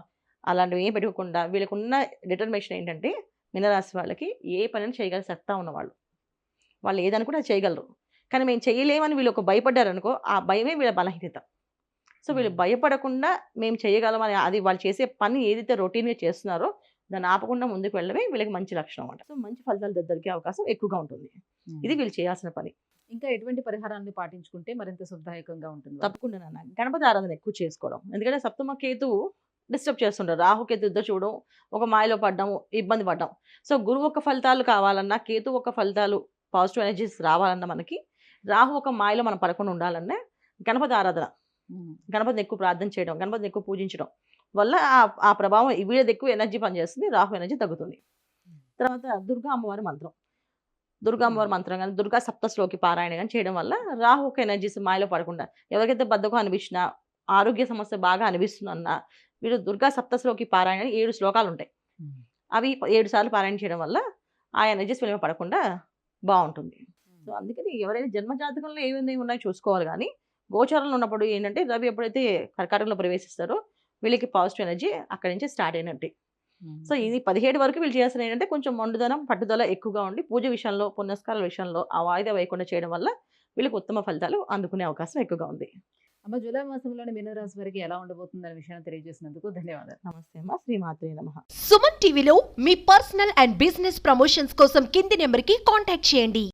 Speaker 3: అలాంటివి ఏం పెట్టుకోకుండా వీళ్ళకున్న డిటర్మినేషన్ ఏంటంటే, మీనరాశి వాళ్ళకి ఏ పనిని చేయగల సత్తా ఉన్నవాళ్ళు, వాళ్ళు ఏదనుకుంటే అది చేయగలరు. కానీ మేము చేయలేమని వీళ్ళు ఒక భయపడ్డారనుకో, ఆ భయమే వీళ్ళ బలహీనత. సో వీళ్ళు భయపడకుండా మేము చేయగలమని, అది వాళ్ళు చేసే పని ఏదైతే రొటీన్గా చేస్తున్నారో దాన్ని ఆపకుండా ముందుకు వెళ్ళడమే వీళ్ళకి మంచి లక్షణం అన్నమాట. సో మంచి ఫలితాలు దొరికే అవకాశం ఎక్కువగా ఉంటుంది. ఇది వీళ్ళు చేయాల్సిన పని.
Speaker 2: ఇంకా ఎటువంటి పరిహారాన్ని పాటించుకుంటే మరింత శుభదాయకంగా ఉంటుంది?
Speaker 3: తప్పకుండా నాన్న, గణపతి ఆరాధన ఎక్కువ చేసుకోవడం. ఎందుకంటే సప్తమ కేతువు డిస్టర్బ్ చేస్తుంటారు. రాహుకేతు ఇద్దరు చూడడం, ఒక మాయలో పడ్డాము, ఇబ్బంది పడ్డాం. సో గురువు ఒక ఫలితాలు కావాలన్నా, కేతు ఒక ఫలితాలు పాజిటివ్ ఎనర్జీస్ రావాలన్నా, మనకి రాహు ఒక మాయలో మనం పడకుండా ఉండాలన్నా గణపతి ఆరాధన, గణపతిని ఎక్కువ ప్రార్థన చేయడం, గణపతిని ఎక్కువ పూజించడం వల్ల ఆ ప్రభావం వీళ్ళది ఎక్కువ ఎనర్జీ పనిచేస్తుంది, రాహు ఎనర్జీ తగ్గుతుంది. తర్వాత దుర్గా అమ్మవారి మంత్రం, దుర్గా అమ్మవారి మంత్రం కానీ, దుర్గా సప్తశ్లోకి పారాయణ కానీ చేయడం వల్ల రాహు ఒక ఎనర్జీస్ మాయలో పడకుండా, ఎవరికైతే బద్ధకం అనిపించినా, ఆరోగ్య సమస్య బాగా అనిపిస్తుందన్నా, వీళ్ళు దుర్గా సప్తశ్లోకి పారాయణ 7 శ్లోకాలు ఉంటాయి, అవి 7 సార్లు పారాయణ చేయడం వల్ల ఆ ఎనర్జీస్ వీళ్ళ పడకుండా బాగుంటుంది. సో అందుకని ఎవరైనా జన్మజాతకంలో ఏమేమి ఉన్నాయో చూసుకోవాలి. కానీ గోచారంలో ఉన్నప్పుడు ఏంటంటే, రవి ఎప్పుడైతే కర్కాటకంలో ప్రవేశిస్తారో వీళ్ళకి పాజిటివ్ ఎనర్జీ అక్కడి నుంచి స్టార్ట్ అయినట్టే. సో ఇది 17 వరకు వీళ్ళు చేయాల్సిన ఏంటంటే, కొంచెం మొండుదనం పట్టుదల ఎక్కువగా ఉండి పూజ విషయంలో, పునస్కారాల విషయంలో ఆ వాయిదా వేయకుండా చేయడం వల్ల వీళ్ళకి ఉత్తమ ఫలితాలు అందుకునే అవకాశం ఎక్కువగా ఉంది.
Speaker 2: అమ్మ, జూలై మాసంలోని మీనరాశి వారికి ఎలా ఉండబోతుందనే విషయాన్ని తెలియజేసినందుకు ధన్యవాదాలు.
Speaker 3: నమస్తే అమ్మా, శ్రీమాత్రే నమః.
Speaker 1: సుమన్ టీవీలో మీ పర్సనల్ అండ్ బిజినెస్ ప్రమోషన్స్ కోసం కింది నెంబర్కి కాంటాక్ట్ చేయండి.